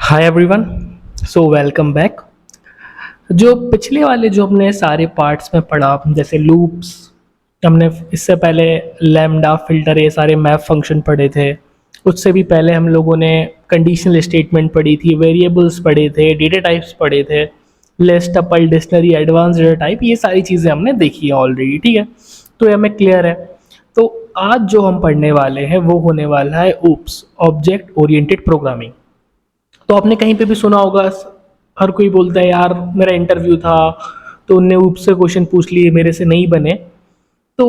Hi everyone. So welcome back. जो पिछले वाले जो हमने सारे पार्ट्स में पढ़ा, जैसे लूप्स, हमने इससे पहले लैम्डा फिल्टर, ये सारे मैप फंक्शन पढ़े थे। उससे भी पहले हम लोगों ने कंडीशनल स्टेटमेंट पढ़ी थी, वेरिएबल्स पढ़े थे, डेटा टाइप्स पढ़े थे, list, tuple, dictionary, advance data type, ये सारी चीज़ें हमने देखी है ऑलरेडी। ठीक है, तो ये हमें क्लियर है। तो आज जो हम पढ़ने वाले हैं वो होने वाला है ऊप्स, ऑब्जेक्ट ओरिएंटेड प्रोग्रामिंग। तो आपने कहीं पे भी सुना होगा, हर कोई बोलता है यार मेरा इंटरव्यू था तो उनने ऊप्स से क्वेश्चन पूछ लिए, मेरे से नहीं बने। तो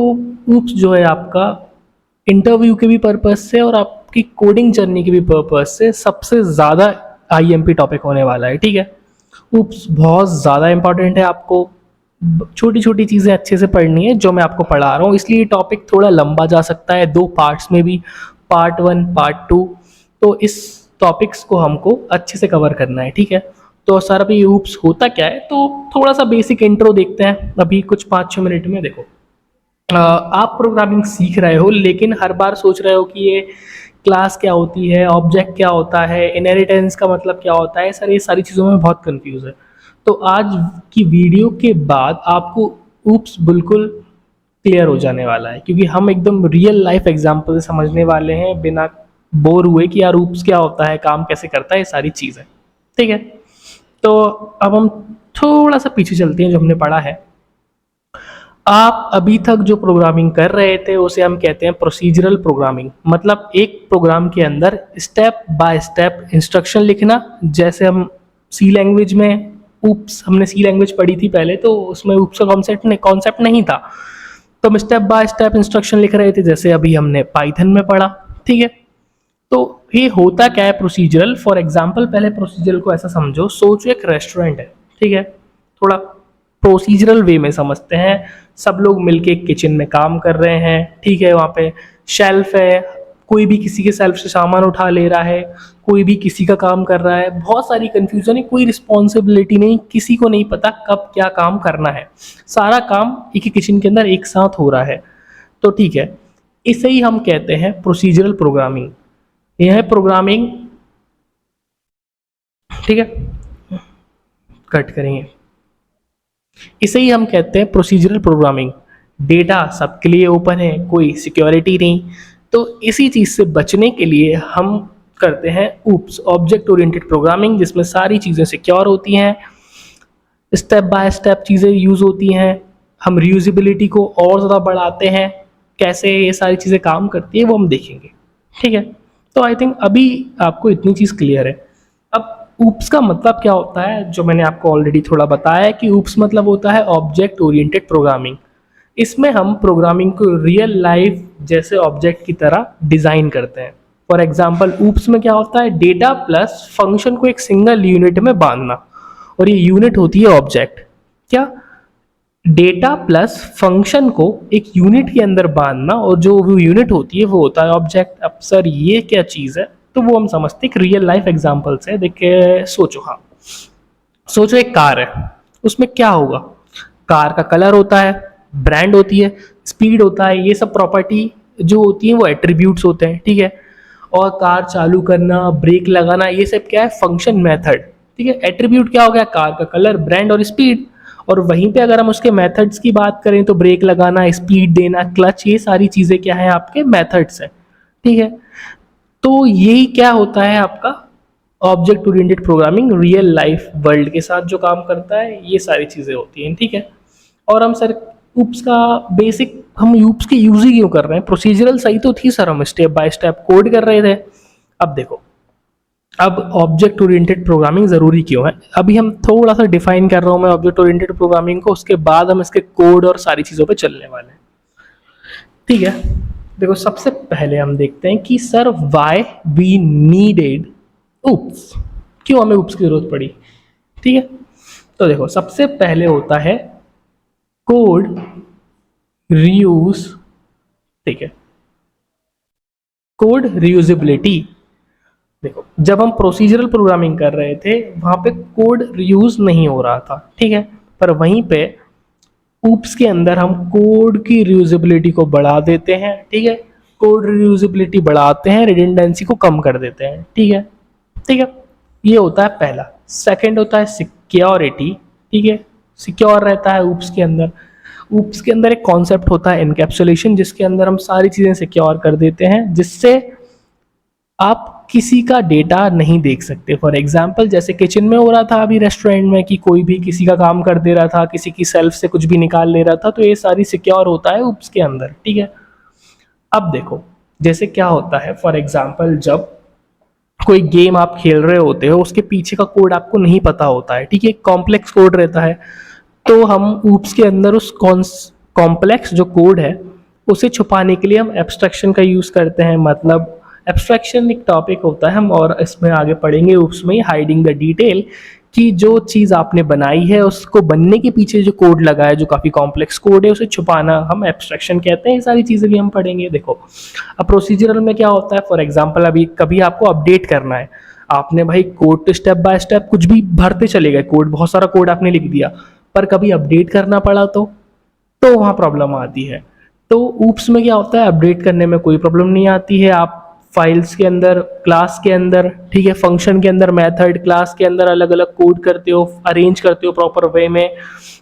ऊप्स जो है आपका इंटरव्यू के भी पर्पस से और आपकी कोडिंग जर्नी के भी पर्पस से सबसे ज़्यादा आईएमपी टॉपिक होने वाला है। ठीक है, ऊप्स बहुत ज़्यादा इंपॉर्टेंट है। आपको छोटी छोटी चीज़ें अच्छे से पढ़नी है जो मैं आपको पढ़ा रहा हूँ, इसलिए टॉपिक थोड़ा लंबा जा सकता है, दो पार्ट्स में भी, पार्ट 1 पार्ट 2। तो इस टॉपिक्स को हमको अच्छे से कवर करना है। ठीक है, तो सर अभी ऊप्स होता क्या है, तो थोड़ा सा बेसिक इंट्रो देखते हैं अभी कुछ 5-6 मिनट में। देखो, आप प्रोग्रामिंग सीख रहे हो लेकिन हर बार सोच रहे हो कि ये क्लास क्या होती है, ऑब्जेक्ट क्या होता है, इनहेरिटेंस का मतलब क्या होता है। सर ये सारी चीज़ों में बहुत कंफ्यूज है। तो आज की वीडियो के बाद आपको ऊप्स बिल्कुल क्लियर हो जाने वाला है, क्योंकि हम एकदम रियल लाइफ एग्जांपल से समझने वाले हैं, बिना बोर हुए कि यार ऊप्स क्या होता है, काम कैसे करता है, ये सारी चीज़ें। ठीक है, तो अब हम थोड़ा सा पीछे चलते हैं। जो हमने पढ़ा है, आप अभी तक जो प्रोग्रामिंग कर रहे थे उसे हम कहते हैं प्रोसीजरल प्रोग्रामिंग। मतलब एक प्रोग्राम के अंदर स्टेप बाय स्टेप इंस्ट्रक्शन लिखना। जैसे हम सी लैंग्वेज में, ऊप्स हमने सी लैंग्वेज पढ़ी थी पहले, तो उसमें ऊप्स का कॉन्सेप्ट नहीं था, तो हम स्टेप बाय स्टेप इंस्ट्रक्शन लिख रहे थे, जैसे अभी हमने पाइथन में पढ़ा। ठीक है, तो ये होता क्या है प्रोसीजरल। फॉर एग्जाम्पल, पहले प्रोसीजरल को ऐसा समझो, सोचो एक रेस्टोरेंट है। ठीक है, थोड़ा प्रोसीजरल वे में समझते हैं। सब लोग मिलके किचन में काम कर रहे हैं। ठीक है, वहाँ पे शेल्फ है, कोई भी किसी के शेल्फ से सामान उठा ले रहा है, कोई भी किसी का काम कर रहा है। बहुत सारी कंफ्यूजन है, कोई रिस्पॉन्सिबिलिटी नहीं, किसी को नहीं पता कब क्या काम करना है। सारा काम एक ही किचन के अंदर एक साथ हो रहा है। तो ठीक है, इसे ही हम कहते हैं प्रोसीजरल प्रोग्रामिंग। यह है प्रोग्रामिंग। ठीक है, कट करेंगे। इसे ही हम कहते हैं प्रोसीजरल प्रोग्रामिंग। डेटा सबके लिए ओपन है, कोई सिक्योरिटी नहीं। तो इसी चीज़ से बचने के लिए हम करते हैं ऊप्स, ऑब्जेक्ट ओरिएंटेड प्रोग्रामिंग, जिसमें सारी चीज़ें सिक्योर होती हैं, स्टेप बाय स्टेप चीज़ें यूज़ होती हैं। हम रीयूजेबिलिटी को और ज़्यादा बढ़ाते हैं। कैसे ये सारी चीज़ें काम करती है वो हम देखेंगे। ठीक है, तो आई थिंक अभी आपको इतनी चीज़ क्लियर है। अब ऊप्स का मतलब क्या होता है, जो मैंने आपको ऑलरेडी थोड़ा बताया है कि ऊप्स मतलब होता है ऑब्जेक्ट ओरिएंटेड प्रोग्रामिंग। इसमें हम प्रोग्रामिंग को रियल लाइफ जैसे ऑब्जेक्ट की तरह डिज़ाइन करते हैं। फॉर एग्जाम्पल, ऊप्स में क्या होता है, डेटा प्लस फंक्शन को एक सिंगल यूनिट में बांधना, और ये यूनिट होती है ऑब्जेक्ट। क्या, डेटा प्लस फंक्शन को एक यूनिट के अंदर बांधना, और जो वो यूनिट होती है वो होता है ऑब्जेक्ट। अब सर ये क्या चीज़ है, तो वो हम समझते हैं एक रियल लाइफ एग्जांपल से। देखिए, सोचो, हाँ सोचो एक कार है, उसमें क्या होगा, कार का कलर होता है, ब्रांड होती है, स्पीड होता है, ये सब प्रॉपर्टी जो होती है वो एट्रीब्यूट्स होते हैं। ठीक है, और कार चालू करना, ब्रेक लगाना, ये सब क्या है, फंक्शन मेथड। ठीक है, एट्रीब्यूट क्या हो गया, कार का कलर, ब्रांड और स्पीड। और वहीं पे अगर हम उसके मेथड्स की बात करें तो ब्रेक लगाना, स्पीड देना, क्लच, ये सारी चीज़ें क्या है, आपके मेथड्स हैं। ठीक है, तो यही क्या होता है आपका object oriented programming, real life world के साथ जो काम करता है, ये सारी चीज़ें होती हैं। ठीक है, और हम सर ऊप्स का बेसिक, हम ऊप्स की यूज ही क्यों कर रहे हैं, प्रोसीजरल सही तो थी सर, हम स्टेप बाय स्टेप कोड कर रहे थे। अब देखो, अब ऑब्जेक्ट ओरिएंटेड प्रोग्रामिंग ज़रूरी क्यों है, अभी हम थोड़ा सा डिफाइन कर रहा हूँ मैं ऑब्जेक्ट ओरिएंटेड प्रोग्रामिंग को, उसके बाद हम इसके कोड और सारी चीज़ों पे चलने वाले हैं। ठीक है, देखो सबसे पहले हम देखते हैं कि sir why we needed OOPs, क्यों हमें ऊप्स की जरूरत पड़ी। ठीक है, तो देखो सबसे पहले होता है कोड रीयूज। ठीक है, कोड रीयूजेबिलिटी। देखो, जब हम प्रोसीजरल प्रोग्रामिंग कर रहे थे वहाँ पे कोड रीयूज नहीं हो रहा था। ठीक है, पर वहीं पे ऊप्स के अंदर हम कोड की रीयूजेबिलिटी को बढ़ा देते हैं। ठीक है, कोड रीयूजेबिलिटी बढ़ाते हैं, रिडंडेंसी को कम कर देते हैं। ठीक है, ठीक है, ये होता है पहला। सेकंड होता है सिक्योरिटी, ठीक है, सिक्योर रहता है ऊप्स के अंदर। ऊप्स के अंदर एक कॉन्सेप्ट होता है इनकैप्सुलेशन, जिसके अंदर हम सारी चीज़ें सिक्योर कर देते हैं, जिससे आप किसी का डेटा नहीं देख सकते। फॉर एग्जाम्पल जैसे किचन में हो रहा था अभी रेस्टोरेंट में कि कोई भी किसी का काम कर दे रहा था, किसी की सेल्फ से कुछ भी निकाल ले रहा था, तो ये सारी सिक्योर होता है ऊप्स के अंदर, ठीक है। अब देखो जैसे क्या होता है, फॉर एग्जाम्पल जब कोई गेम आप खेल रहे होते हो, उसके पीछे का कोड आपको नहीं पता होता है, ठीक है, कॉम्प्लेक्स कोड रहता है, तो हम ऊप्स के अंदर उस कॉम्प्लेक्स जो कोड है उसे छुपाने के लिए हम एब्स्ट्रैक्शन का यूज़ करते हैं। मतलब एब्स्ट्रैक्शन एक टॉपिक होता है, हम और इसमें आगे पढ़ेंगे ऊप्स में, हाइडिंग द डिटेल, कि जो चीज़ आपने बनाई है उसको बनने के पीछे जो कोड लगा है, जो काफ़ी कॉम्प्लेक्स कोड है, उसे छुपाना हम एब्स्ट्रैक्शन कहते हैं। ये सारी चीज़ें भी हम पढ़ेंगे। देखो अब प्रोसीजरल में क्या होता है, फॉर एग्जांपल अभी कभी आपको अपडेट करना है, आपने भाई कोड तो स्टेप बाय स्टेप कुछ भी भरते चले गए, कोड बहुत सारा कोड आपने लिख दिया, पर कभी अपडेट करना पड़ा तो वहाँ प्रॉब्लम आती है। तो ऊप्स में क्या होता है, अपडेट करने में कोई प्रॉब्लम नहीं आती है। आप फाइल्स के अंदर, क्लास के अंदर, ठीक है, फंक्शन के अंदर, मेथड, क्लास के अंदर अलग अलग कोड करते हो, अरेंज करते हो प्रॉपर वे में,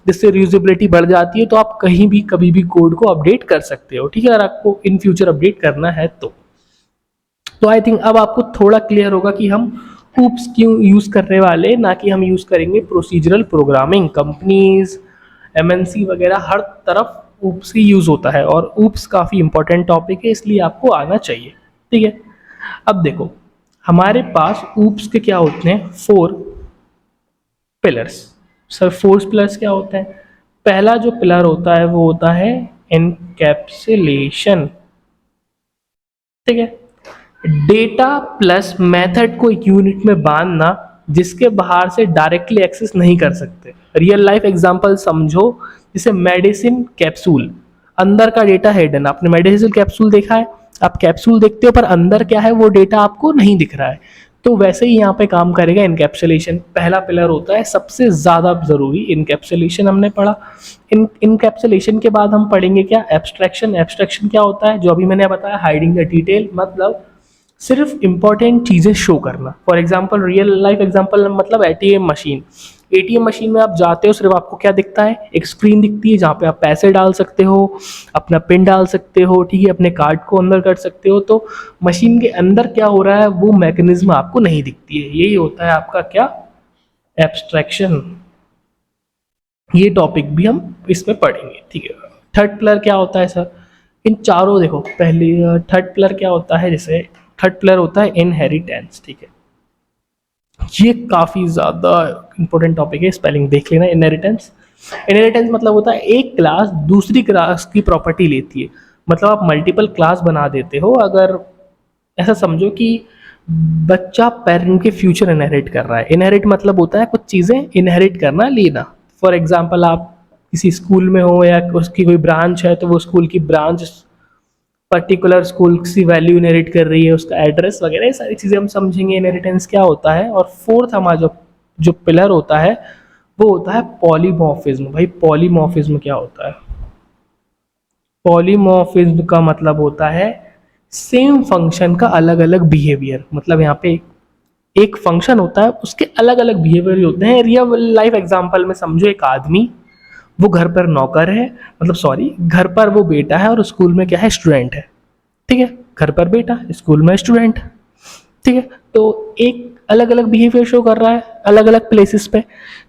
जिससे रीयूजेबिलिटी बढ़ जाती है। तो आप कहीं भी कभी भी कोड को अपडेट कर सकते हो, ठीक है, अगर आपको इन फ्यूचर अपडेट करना है तो आई थिंक अब आपको थोड़ा क्लियर होगा कि हम ऊप्स क्यों यूज़ करने वाले, ना कि हम यूज़ करेंगे प्रोसीजरल प्रोग्रामिंग। कंपनीज, एमएनसी वगैरह हर तरफ ऊप्स ही यूज़ होता है, और ऊप्स काफ़ी इंपॉर्टेंट टॉपिक है, इसलिए आपको आना चाहिए, ठीक है। अब देखो हमारे पास ऊप्स के क्या होते हैं, 4 पिलर्स। सर 4 पिलर्स क्या होते हैं? पहला जो पिलर होता है वो होता है एनकैप्सुलेशन, ठीक है, डेटा प्लस मेथड को एक यूनिट में बांधना जिसके बाहर से डायरेक्टली एक्सेस नहीं कर सकते। रियल लाइफ एग्जांपल समझो, जैसे मेडिसिन कैप्सूल, अंदर का डेटा हिडन। आपने मेडिसिन कैप्सूल देखा है, आप कैप्सूल देखते हो पर अंदर क्या है वो डेटा आपको नहीं दिख रहा है। तो वैसे ही यहाँ पे काम करेगा इनकैप्सुलेशन। पहला पिलर होता है सबसे ज़्यादा ज़रूरी, इनकैप्सुलेशन हमने पढ़ा। इनकैप्सुलेशन के बाद हम पढ़ेंगे क्या, एब्स्ट्रैक्शन। एब्स्ट्रैक्शन क्या होता है, जो अभी मैंने बताया, हाइडिंग द डिटेल, मतलब सिर्फ इंपॉर्टेंट चीज़ें शो करना। For example real life example मतलब एटीएम मशीन। एटीएम मशीन में आप जाते हो, सिर्फ आपको क्या दिखता है, एक स्क्रीन दिखती है जहाँ पे आप पैसे डाल सकते हो, अपना पिन डाल सकते हो, ठीक है, अपने कार्ड को अंदर कर सकते हो। तो मशीन के अंदर क्या हो रहा है वो मैकेनिज्म आपको नहीं दिखती है। यही होता है आपका क्या, एब्स्ट्रैक्शन। ये टॉपिक भी हम इसमें पढ़ेंगे, ठीक है। थर्ड पिलर क्या होता है सर, इन चारों देखो, पहली थर्ड पिलर क्या होता है, जैसे थर्ड पिलर होता है इनहेरिटेंस, ठीक है। ये काफ़ी ज़्यादा इंपॉर्टेंट टॉपिक है, स्पेलिंग देख लेना। इनहेरिटेंस, इनहेरिटेंस मतलब होता है एक क्लास दूसरी क्लास की प्रॉपर्टी लेती है। मतलब आप मल्टीपल क्लास बना देते हो। अगर ऐसा समझो कि बच्चा पेरेंट के फ्यूचर इनहेरिट कर रहा है। इनहेरिट मतलब होता है कुछ चीज़ें इनहेरिट करना, लेना। फॉर एग्जाम्पल आप किसी स्कूल में हो या उसकी कोई ब्रांच है, तो वो स्कूल की ब्रांच पर्टिकुलर स्कूल की वैल्यू इनहेरिट कर रही है, उसका एड्रेस वगैरह, ये सारी चीज़ें हम समझेंगे इनहेरिटेंस क्या होता है। और फोर्थ हमारा जो जो पिलर होता है वो होता है पॉलीमॉर्फिज्म। भाई पॉलीमॉर्फिज्म क्या होता है, पॉलीमॉर्फिज्म का मतलब होता है सेम फंक्शन का अलग अलग बिहेवियर। मतलब यहाँ पे एक फंक्शन होता है, उसके अलग अलग बिहेवियर होते हैं। रियल लाइफ एग्जांपल में समझो, एक आदमी, वो घर पर नौकर है, मतलब सॉरी, घर पर वो बेटा है और स्कूल में क्या है, स्टूडेंट है, ठीक है। घर पर बेटा, स्कूल में स्टूडेंट, ठीक है। तो एक अलग अलग बिहेवियर शो कर रहा है अलग अलग प्लेसेस पे।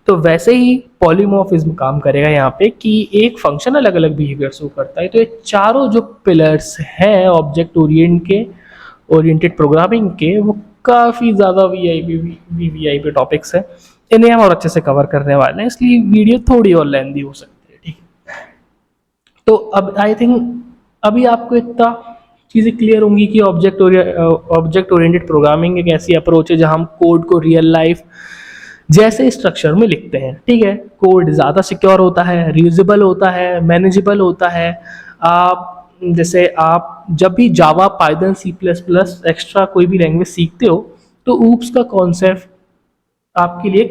तो वैसे ही पॉलीमॉर्फिज्म काम करेगा यहाँ पे, कि एक फंक्शन अलग अलग बिहेवियर शो करता है। तो ये चारों जो पिलर्स हैं ऑब्जेक्ट ओरिएंटेड प्रोग्रामिंग के, वो काफ़ी ज़्यादा वीवीआईपी टॉपिक्स हैं। इन्हें हम और अच्छे से कवर करने वाले हैं, इसलिए वीडियो थोड़ी और लेंदी हो सकती है, ठीक है। तो अब आई थिंक अभी आपको इतना चीज़ें क्लियर होंगी कि ऑब्जेक्ट ओरिएंटेड प्रोग्रामिंग एक ऐसी अप्रोच है जहां हम कोड को रियल लाइफ जैसे स्ट्रक्चर में लिखते हैं, ठीक है। कोड ज़्यादा सिक्योर होता है, रीयूजेबल होता है, मैनेजेबल होता है। आप जैसे आप जब भी Java, Python, C plus plus extra कोई भी लैंग्वेज सीखते हो, तो ऊप्स का कॉन्सेप्ट आपके लिए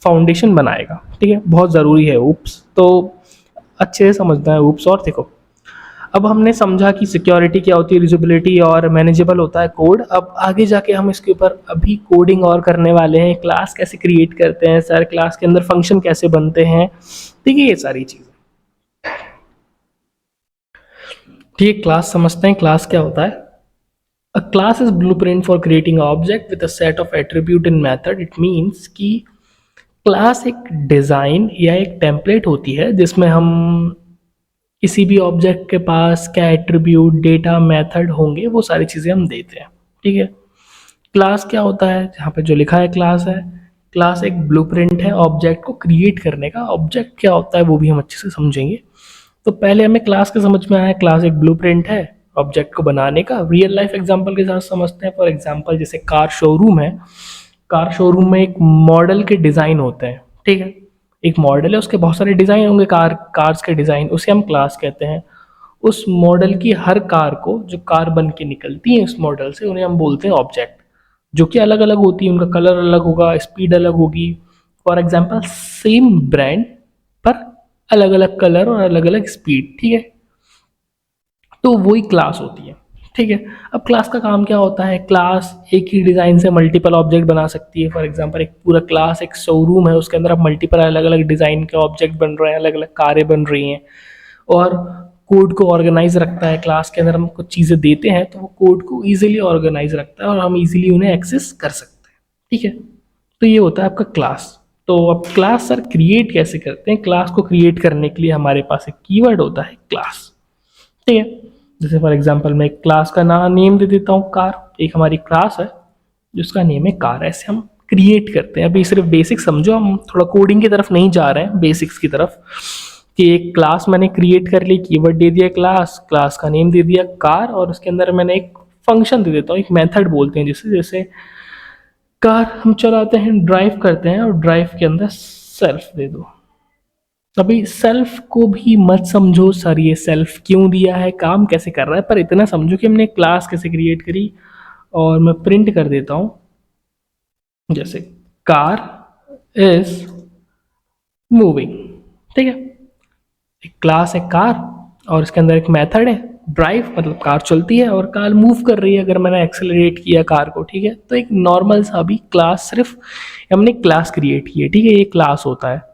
फाउंडेशन बनाएगा, ठीक है, बहुत ज़रूरी है ऊप्स। तो अच्छे से समझना है ऊप्स। और देखो अब हमने समझा कि सिक्योरिटी क्या होती है, यूजेबिलिटी और मैनेजेबल होता है कोड। अब आगे जाके हम इसके ऊपर अभी कोडिंग और करने वाले हैं, क्लास कैसे क्रिएट करते हैं सर, क्लास के अंदर फंक्शन कैसे बनते हैं, ठीक है, ये सारी चीज़ें। ठीक है, क्लास समझते हैं क्लास क्या होता है। A class is blueprint for creating an object with a set of attribute and method. It means कि क्लास एक डिज़ाइन या एक टेम्पलेट होती है जिसमें हम किसी भी ऑब्जेक्ट के पास क्या एट्रीब्यूट, डेटा, मेथड होंगे, वो सारी चीज़ें हम देते हैं। ठीक है, क्लास क्या होता है, जहाँ पे जो लिखा है क्लास है, क्लास एक ब्लूप्रिंट है ऑब्जेक्ट को क्रिएट करने का। ऑब्जेक्ट क्या होता है वो भी हम अच्छे से समझेंगे। तो पहले हमें क्लास के समझ में आया, क्लास एक ब्लूप्रिंट है ऑब्जेक्ट को बनाने का। रियल लाइफ एग्जांपल के साथ समझते हैं। फॉर एग्जांपल जैसे कार शोरूम है, कार शोरूम में एक मॉडल के डिज़ाइन होते हैं। ठीक है, एक मॉडल है, उसके बहुत सारे डिज़ाइन होंगे, कार्स के डिज़ाइन, उसे हम क्लास कहते हैं। उस मॉडल की हर कार को, जो कार बन के निकलती है इस मॉडल से, उन्हें हम बोलते हैं ऑब्जेक्ट, जो कि अलग अलग होती है, उनका कलर अलग होगा, स्पीड अलग होगी। फॉर एग्जाम्पल सेम ब्रांड पर अलग अलग कलर और अलग अलग स्पीड। ठीक है, तो वही क्लास होती है। ठीक है, अब क्लास का काम क्या होता है, क्लास एक ही डिज़ाइन से मल्टीपल ऑब्जेक्ट बना सकती है। फॉर एग्जांपल एक पूरा क्लास एक शोरूम है, उसके अंदर अब मल्टीपल अलग अलग डिज़ाइन के ऑब्जेक्ट बन रहे हैं, अलग अलग कारें बन रही हैं, और कोड को ऑर्गेनाइज रखता है। क्लास के अंदर हम कुछ चीज़ें देते हैं तो वो कोड को ईजिली ऑर्गेनाइज रखता है और हम ईजिली उन्हें एक्सेस कर सकते हैं। ठीक है, तो ये होता है आपका क्लास। तो अब क्लास सर क्रिएट कैसे करते हैं, क्लास को क्रिएट करने के लिए हमारे पास एक कीवर्ड होता है क्लास। ठीक है, जैसे फॉर एग्जांपल मैं क्लास का नाम नेम दे देता हूँ कार। एक हमारी क्लास है जिसका नेम है कार। ऐसे हम क्रिएट करते हैं। अभी सिर्फ बेसिक समझो, हम थोड़ा कोडिंग की तरफ नहीं जा रहे हैं, बेसिक्स की तरफ। कि एक क्लास मैंने क्रिएट कर ली, कीवर्ड दे दिया क्लास, क्लास का नेम दे दिया कार, और उसके अंदर मैंने एक फंक्शन दे देता हूँ, एक मेथड बोलते हैं जिसे, जैसे कार हम चलाते हैं, ड्राइव करते हैं, और ड्राइव के अंदर सेल्फ दे दो। अभी सेल्फ को भी मत समझो सर ये सेल्फ क्यों दिया है, काम कैसे कर रहा है, पर इतना समझो कि हमने क्लास कैसे क्रिएट करी। और मैं प्रिंट कर देता हूँ, जैसे कार इज मूविंग। ठीक है, एक क्लास है कार और इसके अंदर एक मेथड है ड्राइव, मतलब कार चलती है और कार मूव कर रही है अगर मैंने एक्सेलरेट किया कार को। ठीक है, तो एक नॉर्मल सा भी क्लास, सिर्फ हमने क्लास क्रिएट की है। ठीक है, ये क्लास होता है।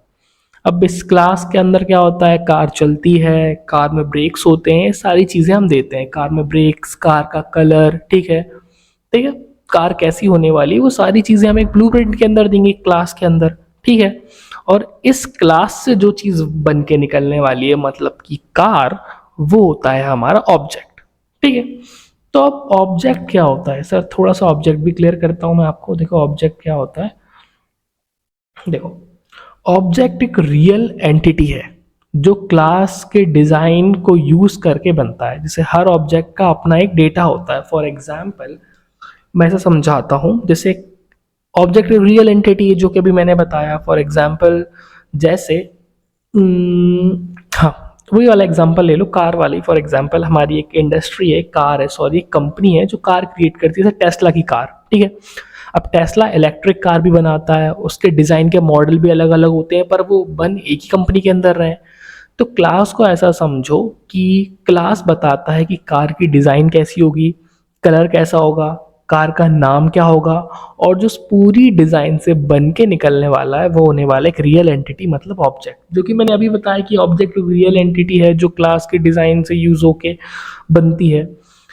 अब इस क्लास के अंदर क्या होता है, कार चलती है, कार में ब्रेक्स होते हैं, सारी चीज़ें हम देते हैं, कार में ब्रेक्स, कार का कलर। ठीक है, ठीक है, कार कैसी होने वाली है वो सारी चीज़ें हम एक ब्लूप्रिंट के अंदर देंगे, क्लास के अंदर। ठीक है, और इस क्लास से जो चीज़ बन के निकलने वाली है, मतलब कि कार, वो होता है हमारा ऑब्जेक्ट। ठीक है, तो अब ऑब्जेक्ट क्या होता है सर, थोड़ा सा ऑब्जेक्ट भी क्लियर करता हूँ मैं आपको। देखो ऑब्जेक्ट क्या होता है, देखो ऑब्जेक्ट एक रियल एंटिटी है जो क्लास के डिज़ाइन को यूज़ करके बनता है। जैसे हर ऑब्जेक्ट का अपना एक डेटा होता है। फॉर एग्जाम्पल मैं ऐसा समझाता हूँ, जैसे ऑब्जेक्ट रियल एंटिटी है जो कि अभी मैंने बताया। फॉर एग्जाम्पल जैसे हाँ, वही वाला एग्जांपल ले लो, कार वाली। फॉर एग्जांपल हमारी एक इंडस्ट्री है, कार है, सॉरी एक कंपनी है जो कार क्रिएट करती है, टेस्ला की कार। ठीक है, अब टेस्ला इलेक्ट्रिक कार भी बनाता है, उसके डिज़ाइन के मॉडल भी अलग अलग होते हैं, पर वो बन एक ही कंपनी के अंदर रहे। तो क्लास को ऐसा समझो कि क्लास बताता है कि कार की डिज़ाइन कैसी होगी, कलर कैसा होगा, कार का नाम क्या होगा, और जो पूरी डिज़ाइन से बन के निकलने वाला है वो होने वाला है एक रियल एंटिटी, मतलब ऑब्जेक्ट। जो कि मैंने अभी बताया कि ऑब्जेक्ट एक रियल एंटिटी है जो क्लास के डिज़ाइन से यूज़ होके बनती है।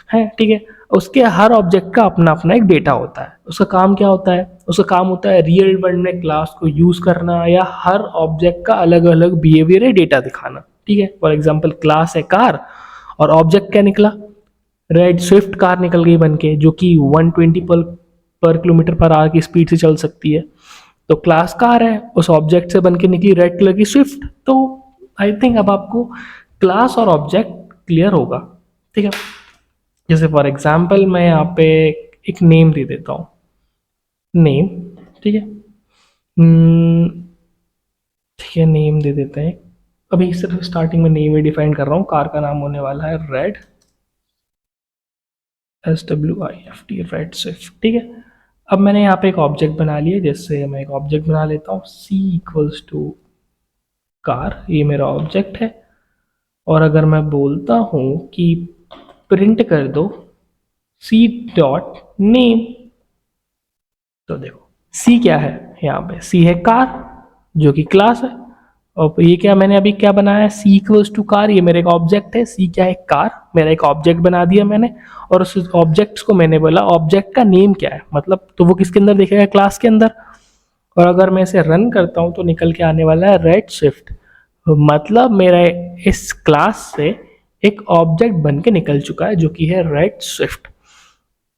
ठीक है, उसके हर ऑब्जेक्ट का अपना अपना एक डेटा होता है। उसका काम क्या होता है, उसका काम होता है रियल वर्ल्ड में क्लास को यूज़ करना, या हर ऑब्जेक्ट का अलग अलग बिहेवियर है, डेटा दिखाना। ठीक है, फॉर एग्जाम्पल क्लास है कार और ऑब्जेक्ट क्या निकला, रेड स्विफ्ट कार निकल गई बन के, जो कि 120 पर किलोमीटर पर आवर की स्पीड से चल सकती है। तो क्लास कार है, उस ऑब्जेक्ट से बन के निकली रेड कलर की स्विफ्ट। तो आई थिंक अब आपको क्लास और ऑब्जेक्ट क्लियर होगा। ठीक है, जैसे फॉर एग्जाम्पल मैं यहाँ पे एक नेम दे देता हूँ, नेम। ठीक है, ठीक है, नेम दे देते हैं। अभी सिर्फ स्टार्टिंग में नेम ही डिफाइन कर रहा हूँ। कार का नाम होने वाला है रेड, SWIFT, रेड स्विफ्ट। ठीक है, अब मैंने यहाँ पे एक ऑब्जेक्ट बना लिया। जैसे मैं एक ऑब्जेक्ट बना लेता हूँ, C इक्वल्स टू कार, ये मेरा ऑब्जेक्ट है। और अगर मैं बोलता हूँ कि प्रिंट कर दो सी डॉट नेम, तो देखो सी क्या है, यहाँ पे सी है कार जो कि क्लास है। और ये क्या मैंने अभी क्या बनाया है, सी इक्वल्स टू कार, ये मेरा एक ऑब्जेक्ट है, सी क्या है कार, मेरा एक ऑब्जेक्ट बना दिया मैंने। और उस ऑब्जेक्ट को मैंने बोला ऑब्जेक्ट का नेम क्या है, मतलब तो वो किसके अंदर दिखेगा, क्लास के अंदर। और अगर मैं इसे रन करता हूँ तो निकल के आने वाला है रेड शिफ्ट, मतलब मेरा इस क्लास से एक ऑब्जेक्ट बन के निकल चुका है जो कि है रेड शिफ्ट।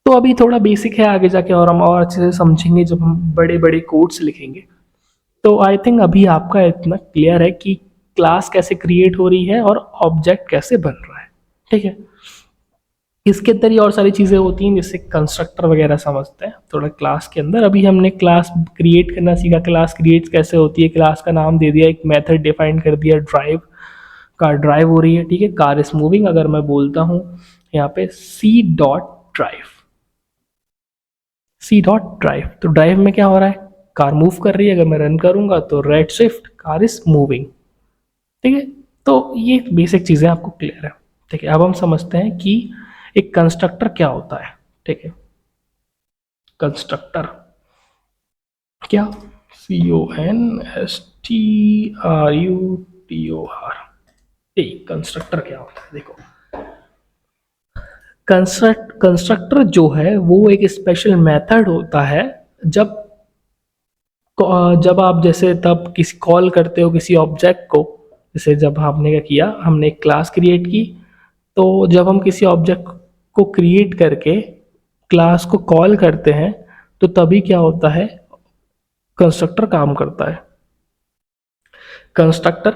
तो अभी थोड़ा बेसिक है, आगे जाके और हम और अच्छे से समझेंगे जब हम बड़े बड़े कोड्स लिखेंगे। तो आई थिंक अभी आपका इतना क्लियर है कि क्लास कैसे क्रिएट हो रही है और ऑब्जेक्ट कैसे बन रहा है, ठीक है। इसके अंदर ही और सारी चीज़ें होती हैं, जैसे कंस्ट्रक्टर वगैरह समझते हैं थोड़ा क्लास के अंदर। अभी हमने क्लास क्रिएट करना सीखा, क्लास क्रिएट कैसे होती है, क्लास का नाम दे दिया, एक मेथड डिफाइन कर दिया, ड्राइव, कार ड्राइव हो रही है, ठीक है, कार इज मूविंग। अगर मैं बोलता हूँ यहाँ पे C dot drive, C dot drive, तो ड्राइव में क्या हो रहा है, कार मूव कर रही है। अगर मैं रन करूंगा तो red shift, car is moving, ठीक है। तो ये बेसिक चीज़ें आपको क्लियर है, ठीक है। अब हम समझते हैं कि एक कंस्ट्रक्टर क्या होता है, ठीक है। कंस्ट्रक्टर क्या, C O N S T R U C T O, constructor क्या होता है, देखो कंस्ट्रक्टर जो है वो एक स्पेशल मेथड होता है जब जब आप जैसे तब किसी कॉल करते हो किसी ऑब्जेक्ट को। जैसे जब हमने क्या किया, हमने एक क्लास क्रिएट की, तो जब हम किसी ऑब्जेक्ट को क्रिएट करके क्लास को कॉल करते हैं तो तभी क्या होता है, कंस्ट्रक्टर काम करता है। कंस्ट्रक्टर,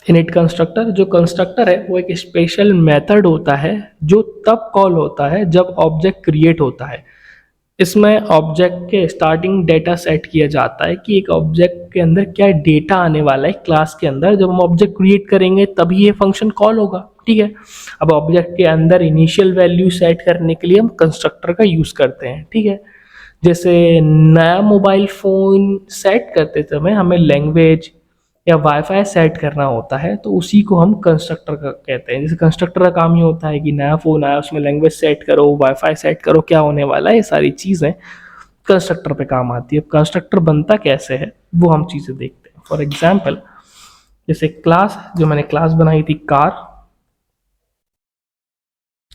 इनिट कंस्ट्रक्टर, जो कंस्ट्रक्टर है वो एक स्पेशल मेथड होता है जो तब कॉल होता है जब ऑब्जेक्ट क्रिएट होता है। इसमें ऑब्जेक्ट के स्टार्टिंग डेटा सेट किया जाता है कि एक ऑब्जेक्ट के अंदर क्या डेटा आने वाला है क्लास के अंदर। जब हम ऑब्जेक्ट क्रिएट करेंगे तभी ये फंक्शन कॉल होगा, ठीक है। अब ऑब्जेक्ट के अंदर इनिशियल वैल्यू सेट करने के लिए हम कंस्ट्रक्टर का यूज करते हैं, ठीक है। जैसे नया मोबाइल फोन सेट करते समय हमें लैंग्वेज या वाईफाई सेट करना होता है, तो उसी को हम कंस्ट्रक्टर का कहते हैं। जैसे कंस्ट्रक्टर का काम ही होता है कि नया फ़ोन आया उसमें लैंग्वेज सेट करो, वाईफाई सेट करो, क्या होने वाला है, ये सारी चीज़ें कंस्ट्रक्टर पे काम आती है। कंस्ट्रक्टर बनता कैसे है वो हम चीज़ें देखते हैं। फॉर एग्जाम्पल, जैसे क्लास, जो मैंने क्लास बनाई थी कार,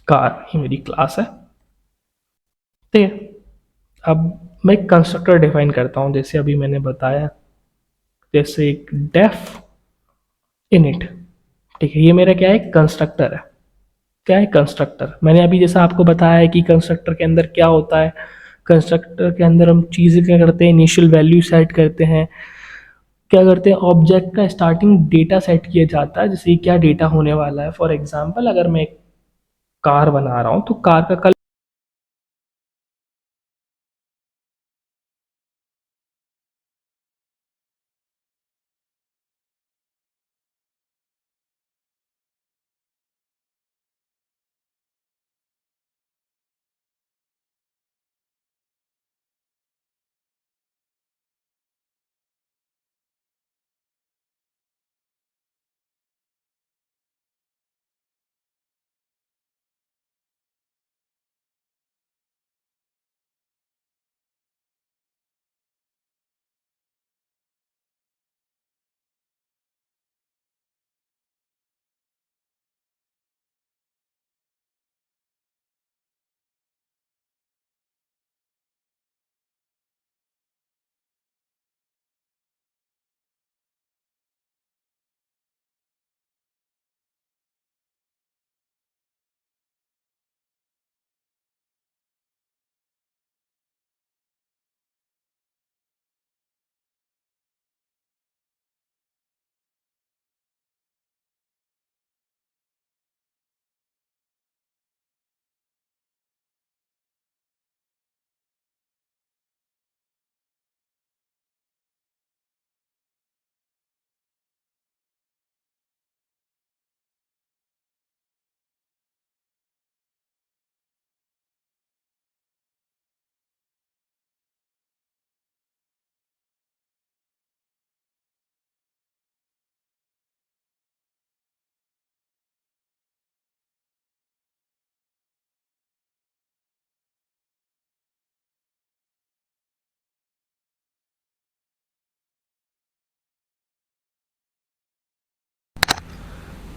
कार ही मेरी क्लास है, ठीक है। अब मैं कंस्ट्रक्टर डिफाइन करता हूँ, जैसे अभी मैंने बताया, जैसे एक डेफ इनिट, ठीक है। ये मेरा क्या है, कंस्ट्रक्टर है। क्या है कंस्ट्रक्टर, मैंने अभी जैसा आपको बताया है कि कंस्ट्रक्टर के अंदर क्या होता है। कंस्ट्रक्टर के अंदर हम चीज़ें क्या करते हैं, इनिशियल वैल्यू सेट करते हैं, क्या करते हैं, ऑब्जेक्ट का स्टार्टिंग डेटा सेट किया जाता है, जैसे क्या डेटा होने वाला है। फॉर एग्जांपल, अगर मैं एक कार बना रहा हूँ तो कार का कलर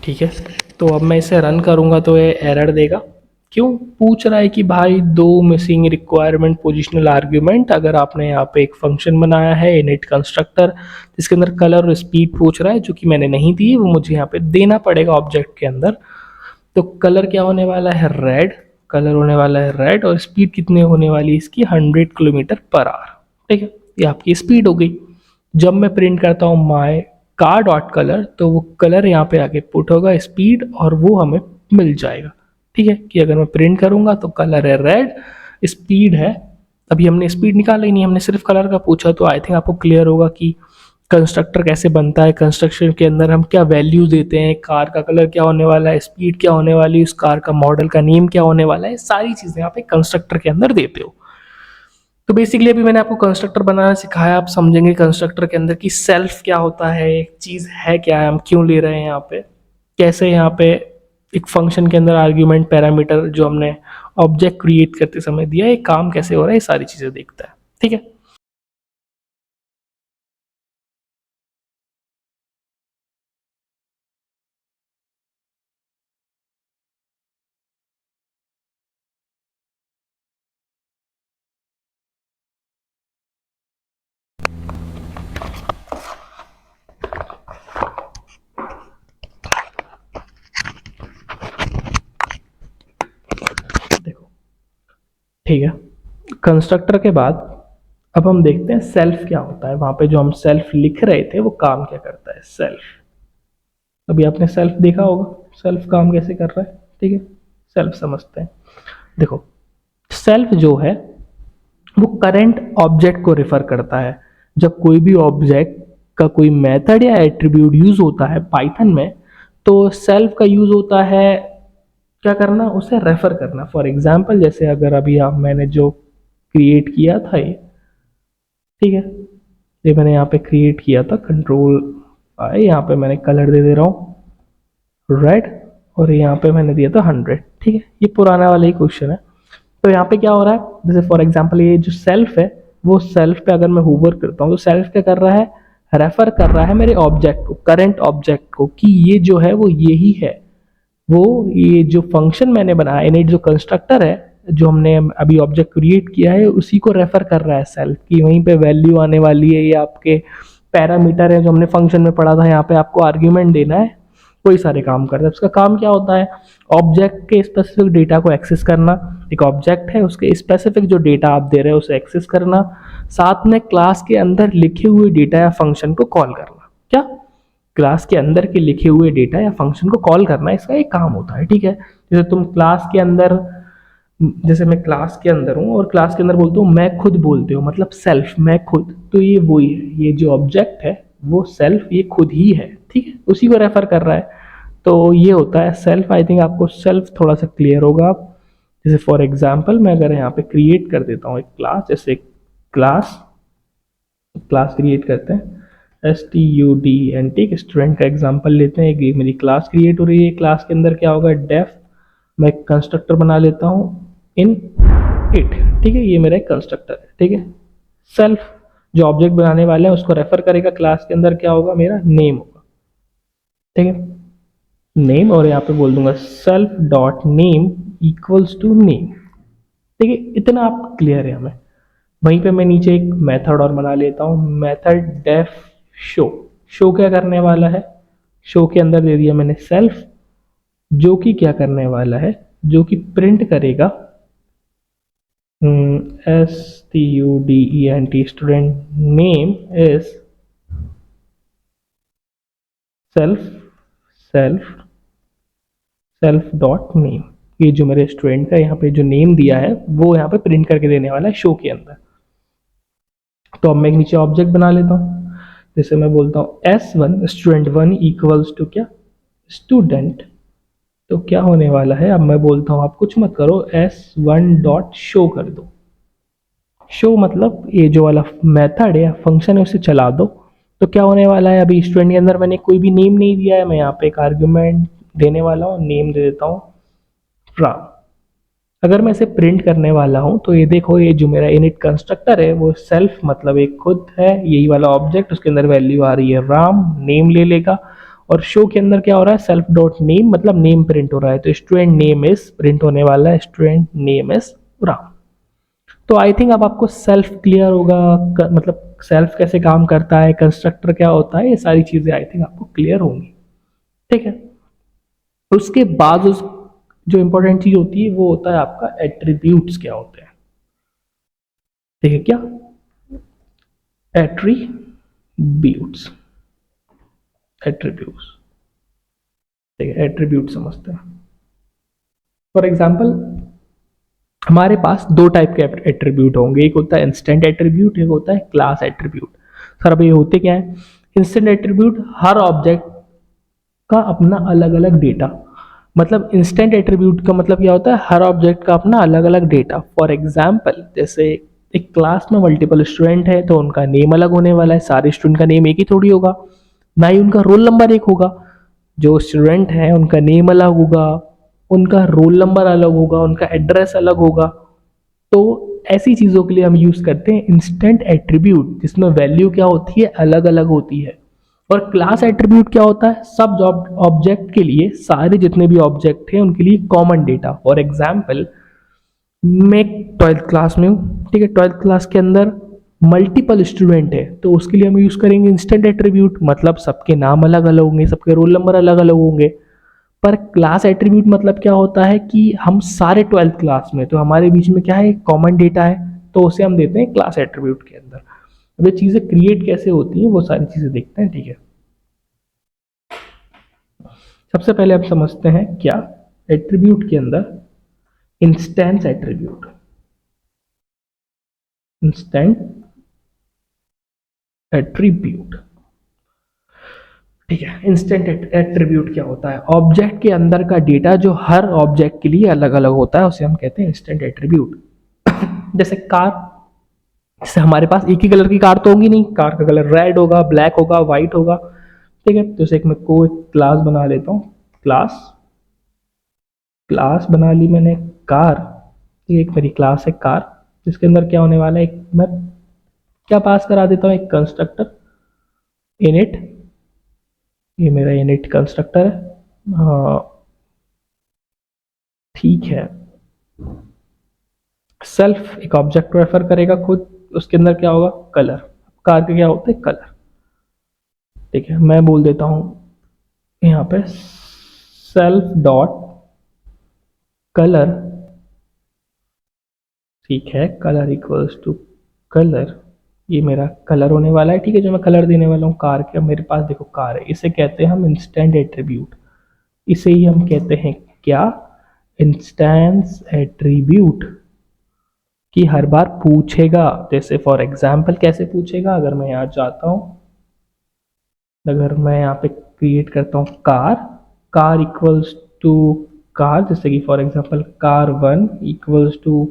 ठीक है। तो अब मैं इसे रन करूँगा तो ये एरर देगा। क्यों? पूछ रहा है कि भाई दो मिसिंग रिक्वायरमेंट पोजिशनल आर्ग्यूमेंट। अगर आपने यहाँ पे एक फंक्शन बनाया है इनिट कंस्ट्रक्टर जिसके अंदर कलर और स्पीड पूछ रहा है जो कि मैंने नहीं दी, वो मुझे यहाँ पे देना पड़ेगा ऑब्जेक्ट के अंदर। तो कलर क्या होने वाला है? रेड। कलर होने वाला है रेड और स्पीड कितनी होने वाली है इसकी? 100 किलोमीटर पर आवर। ठीक है, ये आपकी स्पीड हो गई। जब मैं प्रिंट करता हूँ माई कार डॉट कलर तो वो कलर यहाँ पे आके पुट होगा स्पीड और वो हमें मिल जाएगा। ठीक है, कि अगर मैं प्रिंट करूँगा तो कलर है रेड, स्पीड है, अभी हमने स्पीड निकाला ही नहीं, हमने सिर्फ कलर का पूछा। तो आई थिंक आपको क्लियर होगा कि कंस्ट्रक्टर कैसे बनता है, कंस्ट्रक्शन के अंदर हम क्या वैल्यू देते हैं, कार का कलर क्या होने वाला है, स्पीड क्या होने वाली है, उस कार का मॉडल का नेम क्या होने वाला है, सारी चीज़ें आप एक कंस्ट्रक्टर के अंदर देते हो। तो बेसिकली अभी मैंने आपको कंस्ट्रक्टर बनाना सिखाया, आप समझेंगे कंस्ट्रक्टर के अंदर की सेल्फ क्या होता है, एक चीज़ है क्या है, हम क्यों ले रहे हैं यहाँ पे, कैसे यहाँ पे एक फंक्शन के अंदर आर्ग्यूमेंट पैरामीटर जो हमने ऑब्जेक्ट क्रिएट करते समय दिया है काम कैसे हो रहा है, ये सारी चीज़ें देखता है। ठीक है। देखो, ठीक है, कंस्ट्रक्टर के बाद अब हम देखते हैं सेल्फ क्या होता है। वहां पे जो हम सेल्फ लिख रहे थे वो काम क्या करता है। सेल्फ, अभी आपने सेल्फ देखा होगा सेल्फ काम कैसे कर रहा है। ठीक है, सेल्फ समझते हैं। देखो, सेल्फ जो है वो करंट ऑब्जेक्ट को रेफर करता है। जब कोई भी ऑब्जेक्ट का कोई मेथड या एट्रीब्यूट यूज होता है पाइथन में तो सेल्फ का यूज होता है क्या करना, उसे रेफर करना। फॉर एग्जाम्पल जैसे अगर अभी आप मैंने जो क्रिएट किया था ये, ठीक है, ये मैंने यहाँ पे क्रिएट किया था कंट्रोल आई, यहाँ पे मैंने कलर दे दे रहा हूँ रेड और यहाँ पे मैंने दिया था 100। ठीक है, ये पुराना वाला ही क्वेश्चन है। तो यहाँ पे क्या हो रहा है, जैसे फॉर एग्जांपल ये जो सेल्फ है वो सेल्फ पे अगर मैं होवर करता हूँ तो सेल्फ क्या कर रहा है, रेफर कर रहा है मेरे ऑब्जेक्ट को, करंट ऑब्जेक्ट को, कि ये जो है वो यही है। वो ये जो फंक्शन मैंने बनाया इनिट जो कंस्ट्रक्टर है जो हमने अभी ऑब्जेक्ट क्रिएट किया है उसी को रेफर कर रहा है सेल्फ की, वहीं पे वैल्यू आने वाली है। ये आपके पैरामीटर है जो हमने फंक्शन में पढ़ा था, यहाँ पे आपको आर्ग्यूमेंट देना है, कोई सारे काम करता है। उसका काम क्या होता है, ऑब्जेक्ट के स्पेसिफिक डेटा को एक्सेस करना। एक ऑब्जेक्ट है उसके स्पेसिफिक जो डेटा आप दे रहे हो उसे एक्सेस करना, साथ में क्लास के अंदर लिखे हुए डेटा या फंक्शन को कॉल करना। क्या? क्लास के अंदर के लिखे हुए डेटा या फंक्शन को कॉल करना इसका एक काम होता है। ठीक है, जैसे तुम क्लास के अंदर, जैसे मैं क्लास के अंदर हूँ और क्लास के अंदर बोलता हूँ मैं खुद, बोलते हो मतलब सेल्फ, मैं खुद, तो ये वही है, ये जो ऑब्जेक्ट है वो सेल्फ ये खुद ही है। ठीक है, उसी को रेफर कर रहा है। तो ये होता है सेल्फ। आई थिंक आपको सेल्फ थोड़ा सा क्लियर होगा। आप जैसे फॉर एग्जाम्पल मैं अगर यहाँ पे क्रिएट कर देता हूँ एक क्लास, जैसे क्लास क्लास क्रिएट करते हैं STUDENT, एक स्टूडेंट का एग्जांपल लेते हैं। एक मेरी क्लास क्रिएट हो रही है, क्लास के अंदर क्या होगा, डेफ, मैं कंस्ट्रक्टर बना लेता हूँ इन इट। ठीक है, ये मेरा एक कंस्ट्रक्टर है। ठीक है, सेल्फ जो ऑब्जेक्ट बनाने वाले हैं उसको रेफर करेगा, क्लास के अंदर क्या होगा, मेरा नेम होगा। ठीक है, नेम, और यहाँ पे बोल दूंगा self dot name equals to name. ठीक है, इतना आप क्लियर है हमें। वहीं पे मैं नीचे एक मेथड और बना लेता हूँ, मेथड डेफ शो। शो क्या करने वाला है, शो के अंदर दे दिया मैंने सेल्फ, जो कि क्या करने वाला है, जो कि प्रिंट करेगा STUDENT, student name is self, self self dot name. ये जो मेरे स्टूडेंट का यहाँ पे जो नेम दिया है वो यहाँ पे प्रिंट करके देने वाला है शो के अंदर। तो अब मैं एक नीचे ऑब्जेक्ट बना लेता हूँ, जैसे मैं बोलता हूँ S1 स्टूडेंट 1 इक्वल्स टू क्या, स्टूडेंट। तो क्या होने वाला है, अब मैं बोलता हूँ आप कुछ मत करो, S1 डॉट शो कर दो। शो मतलब ये जो वाला मेथड है फंक्शन है उसे चला दो। तो क्या होने वाला है, अभी स्टूडेंट के अंदर मैंने कोई भी नेम नहीं दिया है, मैं यहाँ पे एक आर्ग्यूमेंट देने वाला हूँ, नेम दे देता हूँ राम। अगर मैं इसे प्रिंट करने वाला हूं तो ये देखो, ये जो मेरा इनिट कंस्ट्रक्टर है वो सेल्फ मतलब एक खुद है, यही वाला ऑब्जेक्ट, उसके अंदर वैल्यू आ रही है राम, नेम ले लेगा और शो के अंदर क्या हो रहा है, सेल्फ डॉट नेम मतलब नेम प्रिंट हो रहा है, तो स्टूडेंट नेम इज प्रिंट होने वाला है, स्टूडेंट नेम इज राम। तो आई थिंक अब आपको सेल्फ क्लियर होगा, मतलब सेल्फ कैसे काम करता है, कंस्ट्रक्टर क्या होता है, ये सारी चीजें आई थिंक आपको क्लियर होंगी। ठीक है, उसके बाद उस जो इंपॉर्टेंट चीज होती है वो होता है आपका एट्रीब्यूट्स क्या होते हैं। ठीक है, क्या एट्रीब्यूट्स, एट्रीब्यूट्स, ठीक है, एट्रीब्यूट समझते हैं। फॉर एग्जाम्पल हमारे पास दो टाइप के एट्रीब्यूट होंगे, एक होता है इंस्टेंट एट्रीब्यूट, एक होता है क्लास एट्रीब्यूट। सर अब ये होते क्या है, इंस्टेंट एट्रीब्यूट हर ऑब्जेक्ट का अपना अलग अलग डेटा, मतलब इंस्टेंट एट्रीब्यूट का मतलब क्या होता है, हर ऑब्जेक्ट का अपना अलग अलग डेटा। फॉर एग्जाम्पल जैसे एक क्लास में मल्टीपल स्टूडेंट है तो उनका नेम अलग होने वाला है, सारे स्टूडेंट का नेम एक ही थोड़ी होगा, ना ही उनका रोल नंबर एक होगा। जो स्टूडेंट है उनका नेम अलग होगा, उनका रोल नंबर अलग होगा, उनका एड्रेस अलग होगा। तो ऐसी चीज़ों के लिए हम यूज़ करते हैं इंस्टेंट एट्रीब्यूट, जिसमें वैल्यू क्या होती है, अलग अलग होती है। और क्लास एट्रीब्यूट क्या होता है, सब ऑब्जेक्ट के लिए, सारे जितने भी ऑब्जेक्ट हैं उनके लिए कॉमन डेटा। फॉर एग्जाम्पल मैं 12th क्लास में हूँ, ठीक है, 12th क्लास के अंदर मल्टीपल स्टूडेंट है तो उसके लिए हम यूज़ करेंगे इंस्टेंट एट्रीब्यूट, मतलब सबके नाम अलग अलग होंगे, सबके रोल नंबर अलग अलग होंगे। पर क्लास एट्रीब्यूट मतलब क्या होता है कि हम सारे 12th क्लास में, तो हमारे बीच में क्या है, कॉमन डेटा है, तो उसे हम देते हैं क्लास एट्रीब्यूट के अंदर। अब ये चीज़ें क्रिएट कैसे होती हैं वो सारी चीज़ें देखते हैं। ठीक है, सबसे पहले हम समझते हैं क्या एट्रीब्यूट के अंदर इंस्टेंस एट्रीब्यूट, इंस्टेंट एट्रीब्यूट। ठीक है, इंस्टेंट एट्रीब्यूट क्या होता है, ऑब्जेक्ट के अंदर का डेटा जो हर ऑब्जेक्ट के लिए अलग अलग होता है उसे हम कहते हैं इंस्टेंट एट्रीब्यूट। जैसे कार, जैसे हमारे पास एक ही कलर की कार तो होगी नहीं, कार का कलर रेड होगा, ब्लैक होगा, वाइट होगा। ठीक है, तो एक मैं को एक क्लास बना लेता हूँ, क्लास, क्लास बना ली मैंने कार। ठीक है, एक मेरी क्लास है कार, जिसके अंदर क्या होने वाला है, एक मैं क्या पास करा देता हूँ, एक कंस्ट्रक्टर इनिट, ये मेरा इनिट कंस्ट्रक्टर है। हाँ ठीक है, सेल्फ एक ऑब्जेक्ट रेफर करेगा खुद, उसके अंदर क्या होगा, कलर, कार के क्या होते हैं, कलर। ठीक है, मैं बोल देता हूँ यहाँ पे सेल्फ डॉट कलर, ठीक है, कलर इक्वल्स टू कलर, ये मेरा कलर होने वाला है। ठीक है, जो मैं कलर देने वाला हूँ कार के, अब मेरे पास देखो कार है, इसे कहते हैं हम इंस्टेंट एट्रीब्यूट, इसे ही हम कहते हैं क्या, इंस्टेंस एट्रीब्यूट, कि हर बार पूछेगा। जैसे फॉर एग्जाम्पल कैसे पूछेगा, अगर मैं यहाँ जाता हूँ, अगर मैं यहाँ पे क्रिएट करता हूँ car, car equals to car, जैसे कि for example car 1 equals to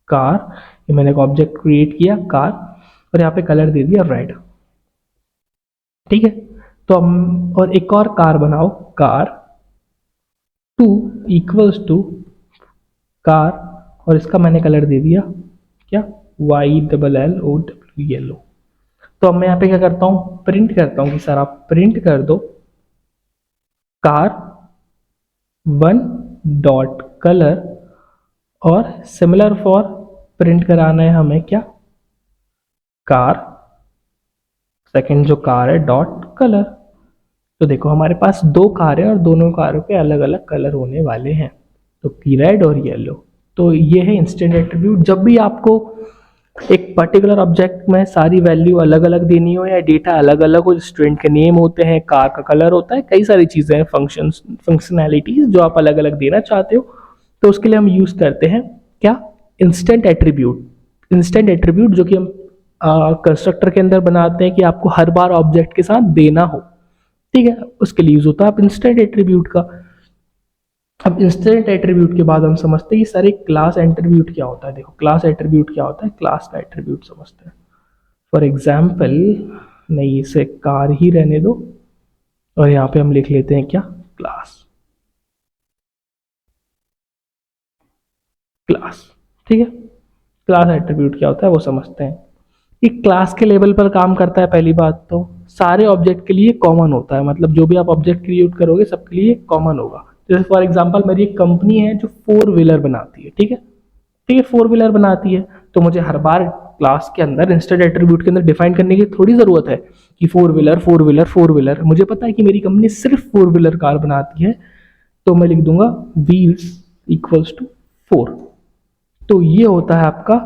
car, ये मैंने एक ऑब्जेक्ट क्रिएट किया कार, और यहाँ पे कलर दे दिया रेड। ठीक है, तो हम और एक और कार बनाओ, कार 2 इक्वल्स टू कार, और इसका मैंने कलर दे दिया क्या, Y double L O W, yellow. तो अब मैं यहाँ पे क्या करता हूँ, प्रिंट करता हूँ कि सर आप प्रिंट कर दो कार 1 डॉट कलर, और सिमिलर फॉर प्रिंट कराना है हमें क्या, कार सेकंड जो कार है डॉट कलर। तो देखो हमारे पास दो कार है और दोनों कारों के अलग अलग कलर होने वाले हैं, तो रेड और येलो। तो ये है इंस्टेंट एट्रीब्यूट। जब भी आपको एक पर्टिकुलर ऑब्जेक्ट में सारी वैल्यू अलग अलग देनी हो या डेटा अलग अलग हो, स्टूडेंट के नेम होते हैं, कार का कलर होता है, कई सारी चीज़ें हैं, फंक्शंस, फंक्शनैलिटीज जो आप अलग अलग देना चाहते हो, तो उसके लिए हम यूज़ करते हैं क्या, इंस्टेंट एट्रीब्यूट। इंस्टेंट एट्रीब्यूट जो कि हम कंस्ट्रक्टर के अंदर बनाते हैं कि आपको हर बार ऑब्जेक्ट के साथ देना हो। ठीक है, उसके लिए यूज होता है आप इंस्टेंट एट्रीब्यूट का। अब इंस्टेंट एट्रीब्यूट के बाद हम समझते हैं कि सर एक क्लास एट्रीब्यूट क्या होता है। देखो क्लास एट्रीब्यूट क्या होता है, क्लास का एट्रीब्यूट समझते हैं। फॉर एग्जाम्पल नहीं, इसे कार ही रहने दो, और यहाँ पे हम लिख लेते हैं क्या, क्लास, क्लास। ठीक है, क्लास एट्रीब्यूट क्या होता है वो समझते हैं। एक क्लास के लेवल पर काम करता है। पहली बात तो सारे ऑब्जेक्ट के लिए कॉमन होता है, मतलब जो भी आप ऑब्जेक्ट क्रिएट करोगे सबके लिए कॉमन होगा। जैसे फॉर एग्जांपल मेरी एक कंपनी है जो फोर व्हीलर बनाती है, ठीक है, ठीक है, फोर व्हीलर बनाती है, तो मुझे हर बार क्लास के अंदर इंस्टेंट एट्रीब्यूट के अंदर डिफाइन करने की थोड़ी ज़रूरत है कि four wheeler four wheeler four wheeler. मुझे पता है कि मेरी कंपनी सिर्फ फोर व्हीलर कार बनाती है, तो मैं लिख दूंगा व्हील्स इक्वल्स टू फोर। तो ये होता है आपका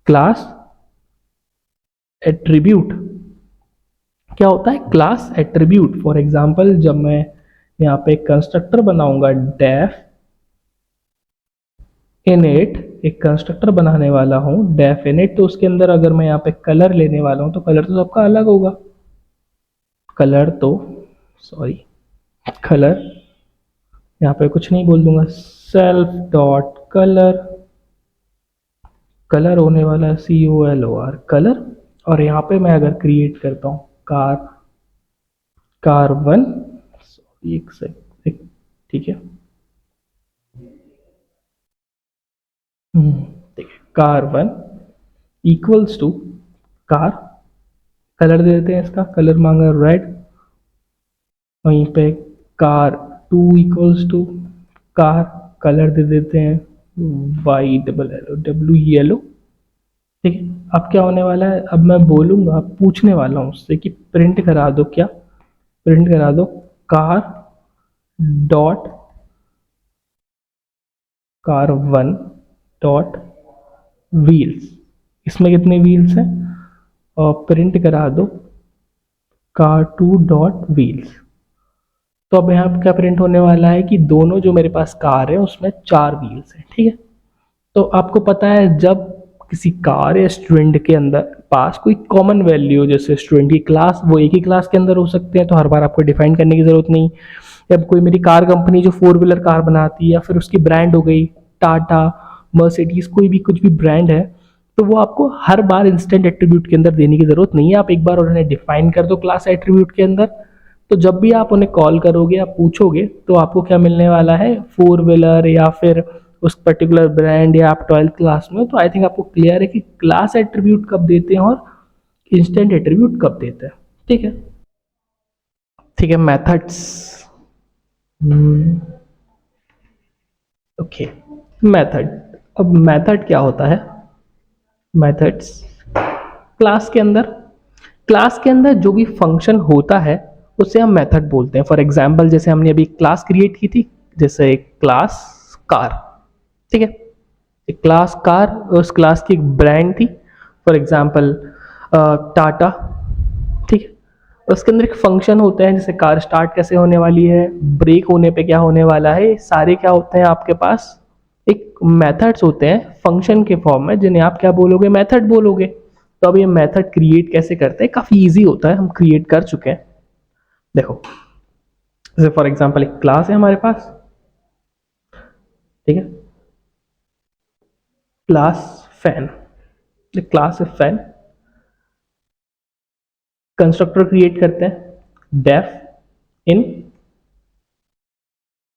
क्लास एट्रीब्यूट। क्या होता है क्लास एट्रीब्यूट? फॉर एग्जाम्पल जब मैं यहाँ पे कंस्ट्रक्टर बनाऊंगा डेफ इनिट, एक कंस्ट्रक्टर बनाने वाला हूँ डेफ इनिट, तो उसके अंदर अगर मैं यहाँ पे कलर लेने वाला हूँ तो कलर तो सबका अलग होगा। कलर तो सॉरी कलर यहाँ पे कुछ नहीं बोल दूंगा, सेल्फ डॉट कलर, कलर होने वाला है COLOR कलर। और यहाँ पे मैं अगर क्रिएट करता हूँ कार, कार वन, एक सेकंड, ठीक है, ठीक है, car one equals to car, colour दे देते हैं, इसका कलर मांगा रेड, वहीं पे car two equals to car, colour दे देते हैं YLLO येलो, ठीक है। अब क्या होने वाला है, अब मैं बोलूंगा, पूछने वाला हूँ उससे कि प्रिंट करा दो, क्या प्रिंट करा दो car dot car one dot wheels, इसमें कितने व्हील्स हैं, और प्रिंट करा दो कार टू डॉट व्हील्स। तो अब यहाँ क्या प्रिंट होने वाला है कि दोनों जो मेरे पास कार है उसमें चार व्हील्स हैं, ठीक है। तो आपको पता है जब किसी कार या स्टूडेंट के अंदर पास कोई कॉमन वैल्यू, जैसे स्टूडेंट की क्लास वो एक ही क्लास के अंदर हो सकते हैं, तो हर बार आपको डिफाइन करने की जरूरत नहीं। या कोई मेरी कार कंपनी जो फोर व्हीलर कार बनाती है या फिर उसकी ब्रांड हो गई टाटा, मर्सिडीज, कोई भी कुछ भी ब्रांड है, तो वो आपको हर बार इंस्टेंट एट्रीब्यूट के अंदर देने की जरूरत नहीं है। आप एक बार उन्हें डिफाइन कर दो क्लास एट्रीब्यूट के अंदर, तो जब भी आप उन्हें कॉल करोगे या पूछोगे तो आपको क्या मिलने वाला है, फोर व्हीलर या फिर उस पर्टिकुलर ब्रांड, या आप 12th क्लास में हो तो आई थिंक आपको क्लियर है कि क्लास एट्रीब्यूट कब देते हैं और इंस्टेंट एट्रीब्यूट कब देते हैं, ठीक है। ठीक है, मेथड्स, ओके, मेथड। अब मेथड क्या होता है, मेथड्स क्लास के अंदर जो भी फंक्शन होता है उसे हम मेथड बोलते हैं। फॉर एग्जांपल जैसे हमने अभी क्लास क्रिएट की थी, जैसे एक क्लास कार, ठीक है, एक क्लास कार, उस क्लास की एक ब्रांड थी फॉर एग्जांपल टाटा, ठीक है। उसके अंदर एक फंक्शन होता है, जैसे कार स्टार्ट कैसे होने वाली है, ब्रेक होने पे क्या होने वाला है, सारे क्या होते हैं आपके पास एक मेथड्स होते हैं फंक्शन के फॉर्म में, जिन्हें आप क्या बोलोगे, मेथड बोलोगे। तो अब ये मेथड क्रिएट कैसे करते हैं, काफी इजी होता है, हम क्रिएट कर चुके हैं। देखो जैसे फॉर एग्जांपल एक क्लास है हमारे पास, ठीक है, क्लास फैन, क्लास है फैन, कंस्ट्रक्टर क्रिएट करते हैं def in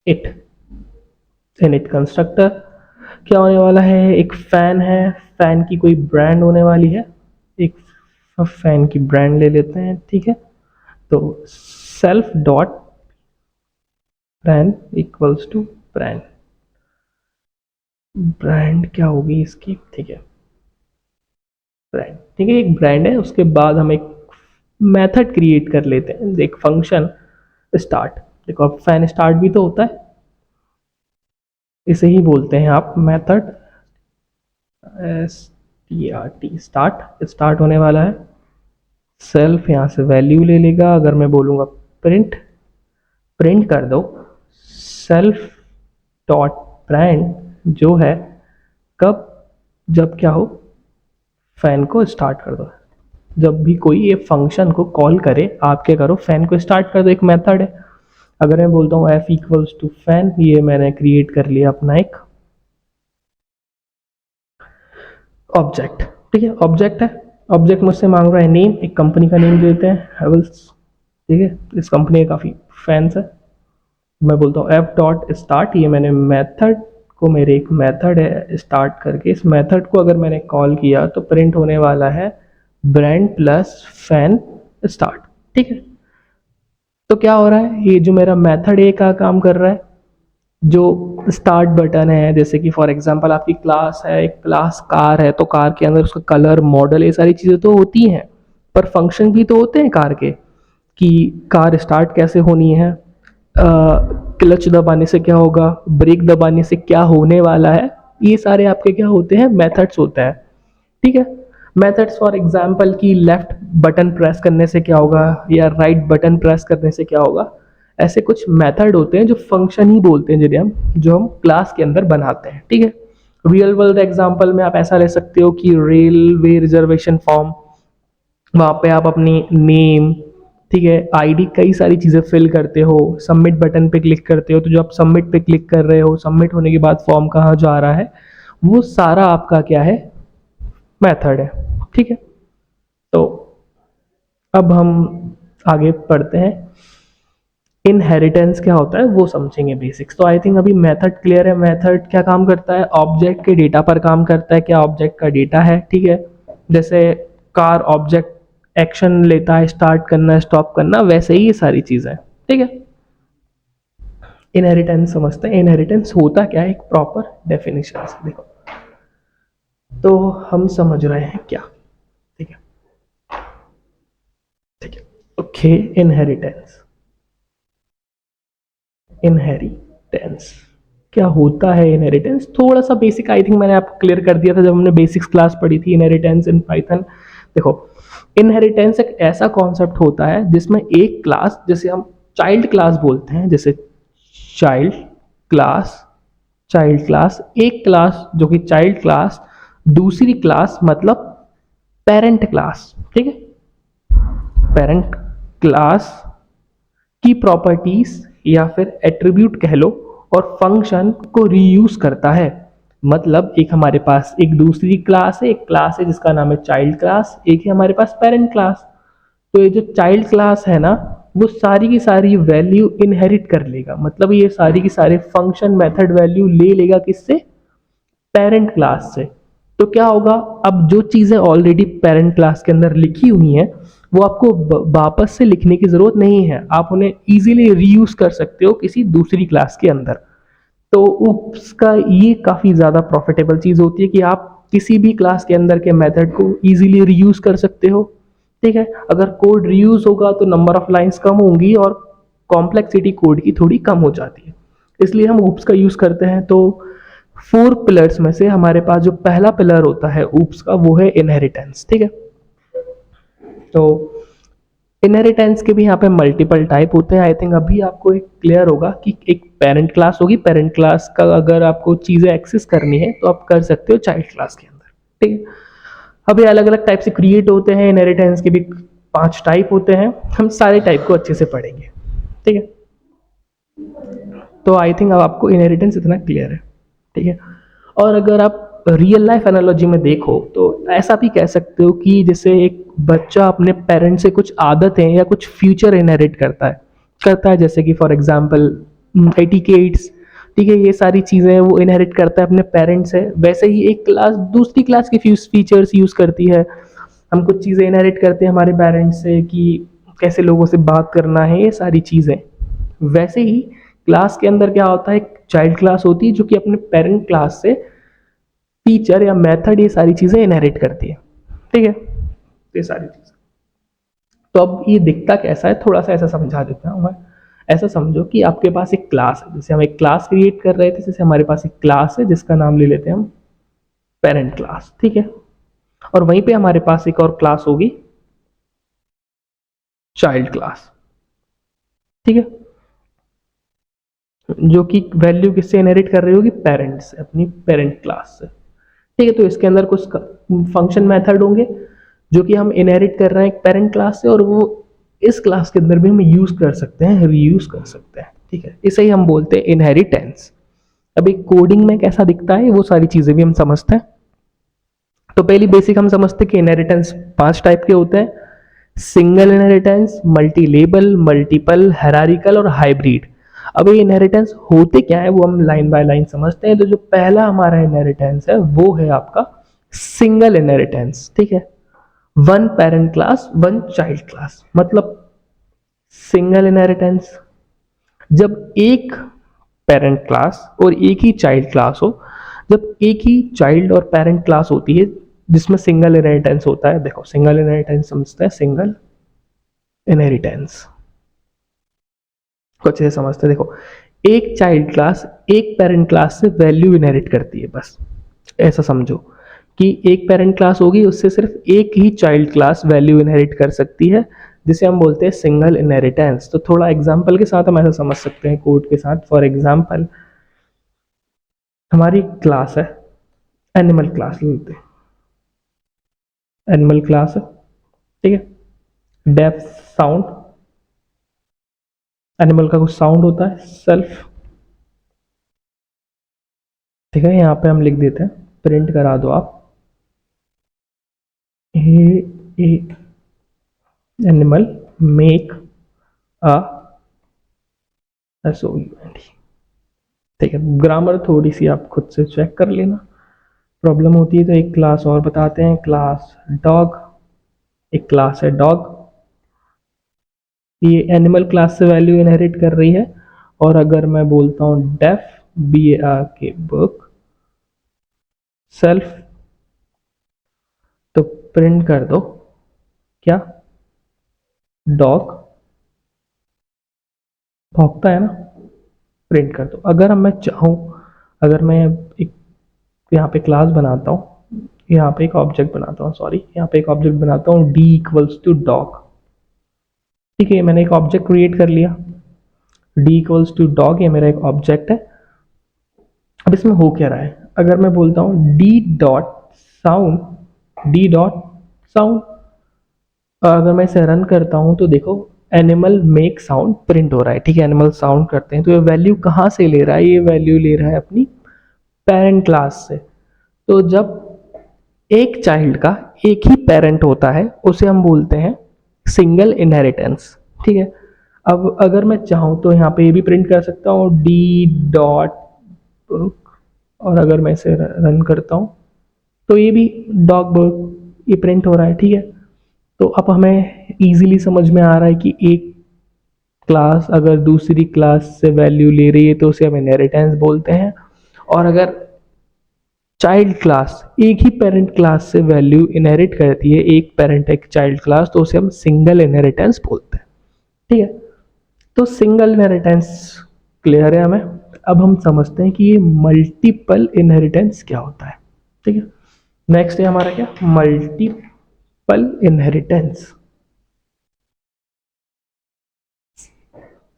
it, it constructor क्या होने वाला है, एक फैन है, फैन की कोई ब्रांड होने वाली है, एक फैन की ब्रांड ले लेते हैं, ठीक है। तो self dot brand equals to brand, brand क्या होगी इसकी, ठीक है, ब्रांड, ठीक है, एक ब्रांड है। उसके बाद हम एक मेथड क्रिएट कर लेते हैं, एक फंक्शन स्टार्ट। देखो अब फैन स्टार्ट भी तो होता है, इसे ही बोलते हैं आप मेथड STRT, स्टार्ट, स्टार्ट होने वाला है। सेल्फ यहाँ से वैल्यू ले लेगा, अगर मैं बोलूँगा प्रिंट, प्रिंट कर दो सेल्फ डॉट ब्रांड जो है कब, जब क्या हो, फैन को स्टार्ट कर दो। जब भी कोई ये फंक्शन को कॉल करे आप क्या करो, फैन को स्टार्ट कर दो, एक मेथड है। अगर मैं बोलता हूँ F इक्वल्स टू फैन, ये मैंने क्रिएट कर लिया अपना एक ऑब्जेक्ट, ठीक है, ऑब्जेक्ट है। ऑब्जेक्ट मुझसे मांग रहा है नेम, एक कंपनी का नेम देते हैं हेवल्स, ठीक है, इस कंपनी के काफ़ी फैंस है। मैं बोलता हूँ F डॉट स्टार्ट, ये मैंने मेथड को मेरे एक मेथड है स्टार्ट करके, इस मेथड को अगर मैंने कॉल किया तो प्रिंट होने वाला है ब्रांड प्लस फैन स्टार्ट। ठीक है, तो क्या हो रहा है, ये जो मेरा मेथड ए का काम कर रहा है, जो स्टार्ट बटन है, जैसे कि फॉर एग्जांपल आपकी क्लास है, एक क्लास कार है, तो कार के अंदर उसका कलर, मॉडल, ये सारी चीज़ें तो होती हैं, पर फंक्शन भी तो होते हैं कार के, कि कार स्टार्ट कैसे होनी है, क्लच दबाने से क्या होगा, ब्रेक दबाने से क्या होने वाला है, ये सारे आपके क्या होते हैं, मेथड्स होता है। ठीक है, मेथड्स फॉर एग्जांपल कि लेफ्ट बटन प्रेस करने से क्या होगा या राइट बटन प्रेस करने से क्या होगा, ऐसे कुछ मेथड होते हैं जो फंक्शन ही बोलते हैं, जिन्हें हम जो हम क्लास के अंदर बनाते हैं। ठीक है, रियल वर्ल्ड एग्जांपल में आप ऐसा ले सकते हो कि रेलवे रिजर्वेशन फॉर्म, वहाँ पे आप अपनी नेम, ठीक है, आईडी, कई सारी चीज़ें फिल करते हो, सबमिट बटन पे क्लिक करते हो, तो जो आप सबमिट पे क्लिक कर रहे हो, सबमिट होने के बाद फॉर्म कहाँ जा रहा है, वो सारा आपका क्या है, मेथड है। ठीक है, तो अब हम आगे पढ़ते हैं, इनहेरिटेंस क्या होता है वो समझेंगे बेसिक्स। तो आई थिंक अभी मेथड क्लियर है। मेथड क्या काम करता है, ऑब्जेक्ट के डेटा पर काम करता है, क्या ऑब्जेक्ट का डेटा है। ठीक है, जैसे कार ऑब्जेक्ट एक्शन लेता है, स्टार्ट करना, स्टॉप करना, वैसे ही ये सारी चीज़ें। ठीक है, इनहेरिटेंस समझते हैं। इनहेरिटेंस होता क्या है, एक प्रॉपर डेफिनेशन से देखो तो हम समझ रहे हैं क्या। ठीक है, ठीक है, ओके, इनहेरिटेंस। इनहेरिटेंस क्या होता है, इनहेरिटेंस थोड़ा सा बेसिक आई थिंक मैंने आपको क्लियर कर दिया था जब हमने बेसिक्स क्लास पढ़ी थी, इनहेरिटेंस इन पाइथन। देखो, इनहेरिटेंस एक ऐसा कॉन्सेप्ट होता है जिसमें एक क्लास, जैसे हम चाइल्ड क्लास बोलते हैं, जैसे चाइल्ड क्लास, चाइल्ड क्लास, एक क्लास जो कि चाइल्ड क्लास, दूसरी क्लास मतलब पेरेंट क्लास। ठीक है, पेरेंट क्लास की प्रॉपर्टीज या फिर एट्रीब्यूट कह लो और फंक्शन को रीयूज करता है। मतलब एक हमारे पास एक दूसरी क्लास है, एक क्लास है जिसका नाम है चाइल्ड क्लास, एक है हमारे पास पेरेंट क्लास। तो ये जो चाइल्ड क्लास है ना, वो सारी की सारी वैल्यू इनहेरिट कर लेगा, मतलब ये सारी की सारे फंक्शन मेथड वैल्यू ले लेगा किससे, पेरेंट क्लास से। तो क्या होगा, अब जो चीज़ें ऑलरेडी पेरेंट क्लास के अंदर लिखी हुई हैं वो आपको वापस से लिखने की ज़रूरत नहीं है, आप उन्हें इजीली रीयूज कर सकते हो किसी दूसरी क्लास के अंदर। तो उसका ये काफ़ी ज़्यादा प्रॉफिटेबल चीज़ होती है कि आप किसी भी क्लास के अंदर के मेथड को इजीली रीयूज कर सकते हो। ठीक है, अगर कोड रीयूज होगा तो नंबर ऑफ लाइंस कम होंगी और कॉम्प्लेक्सिटी कोड की थोड़ी कम हो जाती है, इसलिए हम ऊप्स का यूज़ करते हैं। तो 4 पिलर्स में से हमारे पास जो पहला पिलर होता है ऊप्स का, वो है इनहेरिटेंस। ठीक है, तो इनहेरिटेंस के भी यहाँ पे मल्टीपल टाइप होते हैं। आई थिंक अभी आपको एक क्लियर होगा कि एक पेरेंट क्लास होगी, पेरेंट क्लास का अगर आपको चीज़ें एक्सेस करनी है तो आप कर सकते हो चाइल्ड क्लास के अंदर। ठीक है, अभी अलग अलग टाइप से क्रिएट होते हैं, इनहेरिटेंस के भी 5 टाइप होते हैं, हम सारे टाइप को अच्छे से पढ़ेंगे। ठीक है, तो आई थिंक अब आपको इनहेरिटेंस इतना क्लियर है। ठीक है, और अगर आप रियल लाइफ एनालॉजी में देखो तो ऐसा भी कह सकते हो कि जैसे एक बच्चा अपने पेरेंट्स से कुछ आदतें या कुछ फ्यूचर इनहेरिट करता है, जैसे कि फॉर एग्जांपल एटिकेट्स, ठीक है, ये सारी चीज़ें वो इनहेरिट करता है अपने पेरेंट्स से। वैसे ही एक क्लास दूसरी क्लास के फीचर्स यूज़ करती है, हम कुछ चीज़ें इनहेरिट करते हैं हमारे पेरेंट्स से कि कैसे लोगों से बात करना है, ये सारी चीज़ें। वैसे ही क्लास के अंदर क्या होता है, एक चाइल्ड क्लास होती है जो कि अपने पेरेंट क्लास से फीचर या मेथड, ये सारी चीज़ें इनहेरिट करती है। ठीक है, ये सारी चीज़ें। तो अब ये दिखता कैसा है, थोड़ा सा ऐसा समझा देता हूँ मैं। ऐसा समझो कि आपके पास एक क्लास है, जैसे हम एक क्लास क्रिएट कर रहे थे, जैसे हमारे पास एक क्लास है जिसका नाम ले लेते हैं हम पेरेंट क्लास। ठीक है, और वहीं पे हमारे पास एक और क्लास होगी चाइल्ड क्लास। ठीक है, जो कि वैल्यू किससे इनहेरिट कर रही होगी, पेरेंट्स से, अपनी पेरेंट क्लास से। ठीक है, तो इसके अंदर कुछ फंक्शन मेथड होंगे जो कि हम इनहेरिट कर रहे हैं एक पेरेंट क्लास से, और वो इस क्लास के अंदर भी हम यूज कर सकते हैं, रीयूज कर सकते हैं। ठीक है, इसे ही हम बोलते हैं इनहेरिटेंस। अभी कोडिंग में कैसा दिखता है वो सारी चीजें भी हम समझते हैं। तो पहली बेसिक हम समझते हैं कि इनहेरिटेंस 5 टाइप के होते हैं, single inheritance, multi label, multiple, hierarchical और हाइब्रिड। अब ये इनहेरिटेंस होते क्या है वो हम लाइन बाय लाइन समझते हैं। तो जो पहला हमारा इनहेरिटेंस है वो है आपका सिंगल इनहेरिटेंस, ठीक है। One parent class one child class, मतलब सिंगल इनहेरिटेंस जब एक पेरेंट क्लास और एक ही चाइल्ड क्लास हो। जब एक ही चाइल्ड और पेरेंट क्लास होती है जिसमें सिंगल इनहेरिटेंस होता है, देखो सिंगल इनहेरिटेंस समझते हैं, सिंगल इनहेरिटेंस कुछ ऐसे समझते हैं। देखो एक चाइल्ड क्लास एक पेरेंट क्लास से वैल्यू इनहेरिट करती है, बस ऐसा समझो कि एक पेरेंट क्लास होगी उससे सिर्फ एक ही चाइल्ड क्लास वैल्यू इनहेरिट कर सकती है, जिसे हम बोलते हैं सिंगल इनहेरिटेंस। तो थोड़ा एग्जांपल के साथ हम ऐसा समझ सकते हैं कोड के साथ। फॉर एग्जांपल हमारी क्लास है, एनिमल क्लास लेते हैं, एनिमल क्लास है, ठीक है। डेफ साउंड, एनिमल का कुछ साउंड होता है, सेल्फ, ठीक है। यहाँ पे हम लिख देते हैं, प्रिंट करा दो आप, ए एनिमल मेक अ SOUND, ठीक है। ग्रामर थोड़ी सी आप खुद से चेक कर लेना, प्रॉब्लम होती है तो एक क्लास और बताते हैं, क्लास डॉग। एक क्लास है डॉग, ये एनिमल क्लास से वैल्यू इनहेरिट कर रही है। और अगर मैं बोलता हूँ डेफ BAR के बुक सेल्फ, तो प्रिंट कर दो क्या, डॉग भौंकता है ना, प्रिंट कर दो। अगर मैं चाहूँ, अगर मैं एक यहाँ पे क्लास बनाता हूँ, यहाँ पे एक ऑब्जेक्ट बनाता हूँ, सॉरी यहाँ पे एक ऑब्जेक्ट बनाता हूँ D इक्वल्स टू डॉग, ठीक है। मैंने एक ऑब्जेक्ट क्रिएट कर लिया, D इक्वल्स टू डॉग, ये मेरा एक ऑब्जेक्ट है। अब इसमें हो क्या रहा है, अगर मैं बोलता हूँ D dot sound, D dot sound, अगर मैं इसे रन करता हूँ तो देखो एनिमल मेक साउंड प्रिंट हो रहा है, ठीक है। एनिमल साउंड करते हैं तो ये वैल्यू कहाँ से ले रहा है, ये वैल्यू ले रहा है अपनी पेरेंट क्लास से। तो जब एक चाइल्ड का एक ही पेरेंट होता है उसे हम बोलते हैं सिंगल इनहेरिटेंस, ठीक है। अब अगर मैं चाहूँ तो यहाँ पे ये भी प्रिंट कर सकता हूँ D डॉट बुक, और अगर मैं इसे रन करता हूँ तो ये भी डॉग बुक ये प्रिंट हो रहा है, ठीक है। तो अब हमें इजीली समझ में आ रहा है कि एक क्लास अगर दूसरी क्लास से वैल्यू ले रही है तो उसे हम इनहेरिटेंस बोलते हैं। और अगर चाइल्ड क्लास एक ही पेरेंट क्लास से वैल्यू इनहेरिट करती है, एक पेरेंट एक चाइल्ड क्लास, तो उसे हम सिंगल इनहेरिटेंस बोलते हैं, ठीक है। तो सिंगल इनहेरिटेंस क्लियर है हमें। अब हम समझते हैं कि ये मल्टीपल इनहेरिटेंस क्या होता है, ठीक है। नेक्स्ट है हमारा क्या, मल्टीपल इनहेरिटेंस।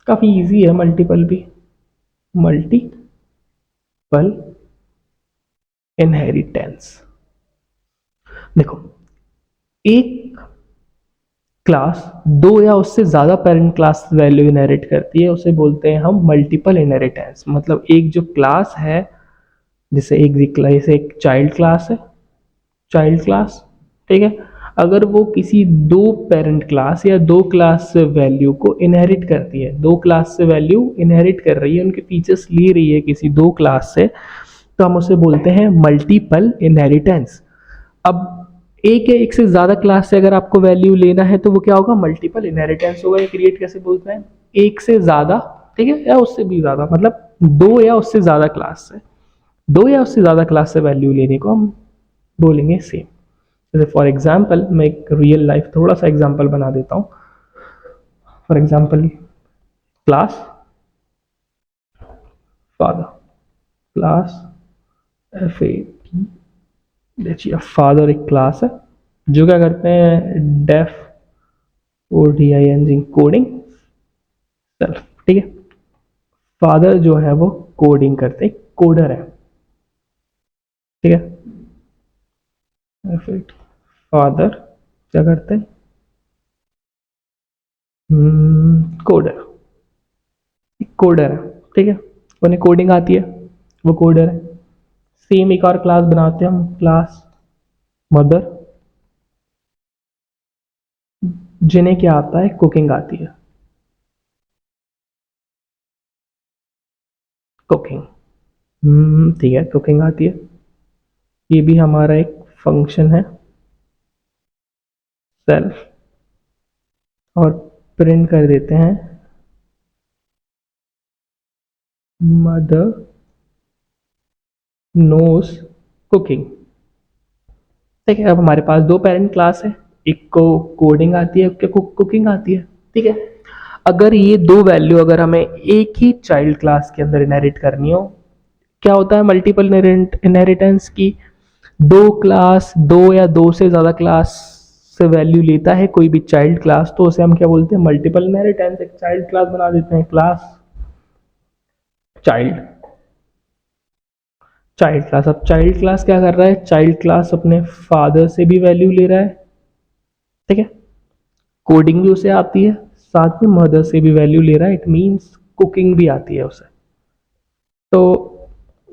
काफी इजी है मल्टीपल भी, मल्टीपल इनहेरिटेंस। देखो एक क्लास दो या उससे ज़्यादा पेरेंट क्लास वैल्यू इनहेरिट करती है, उसे बोलते हैं हम मल्टीपल इनहेरिटेंस। मतलब एक जो क्लास है, जैसे एक चाइल्ड क्लास है, चाइल्ड क्लास, ठीक है। अगर वो किसी दो पेरेंट क्लास या दो क्लास से वैल्यू को इनहेरिट करती है, दो क्लास से वैल्यू इनहेरिट कर रही है, उनके फीचर्स ले रही है किसी दो क्लास से, तो हम उसे बोलते हैं मल्टीपल इनहेरिटेंस। अब एक या एक से ज़्यादा क्लास से अगर आपको वैल्यू लेना है तो वो क्या होगा, मल्टीपल इनहेरिटेंस होगा। ये क्रिएट कैसे बोलते हैं, एक से ज़्यादा, ठीक है, या उससे भी ज़्यादा, मतलब दो या उससे ज़्यादा क्लास से, दो या उससे ज़्यादा क्लास से वैल्यू लेने को हम बोलेंगे सेम। जैसे फॉर एग्जाम्पल मैं एक रियल लाइफ थोड़ा सा एग्जाम्पल बना देता हूँ। For example class father, class FA, देखिए फादर एक क्लास है जो क्या करते हैं, डेफ ODING कोडिंग सेल्फ, ठीक है। फादर जो है वो कोडिंग करते, कोडर है, ठीक है। फादर क्या करते हैं, कोडर, कोडर है, ठीक है। उन्हें कोडिंग आती है, वो कोडर है। सेम एक और क्लास बनाते हैं हम, क्लास मदर, जिन्हें क्या आता है, कुकिंग आती है, कुकिंग। ठीक है, कुकिंग आती है, ये भी हमारा एक फंक्शन है सेल्फ, और प्रिंट कर देते हैं मदर नोज कुकिंग। ठीक है, अब हमारे पास दो पेरेंट क्लास है, एक को कोडिंग आती है, एक को कुकिंग आती है। ठीक है, अगर ये दो वैल्यू अगर हमें एक ही चाइल्ड क्लास के अंदर इनहेरिट करनी हो, क्या होता है मल्टीपल इनहेरिटेंस की, दो क्लास, दो या दो से ज़्यादा क्लास से वैल्यू लेता है कोई भी चाइल्ड क्लास, तो उसे हम क्या बोलते हैं, मल्टीपल इनहेरिटेंस। एक चाइल्ड क्लास बना देते हैं, क्लास चाइल्ड, चाइल्ड क्लास। अब चाइल्ड क्लास क्या कर रहा है, चाइल्ड क्लास अपने फादर से भी वैल्यू ले रहा है। ठीक है, कोडिंग भी उसे आती है, साथ में मदर से भी वैल्यू ले रहा है, इट मीन्स कुकिंग भी आती है उसे। तो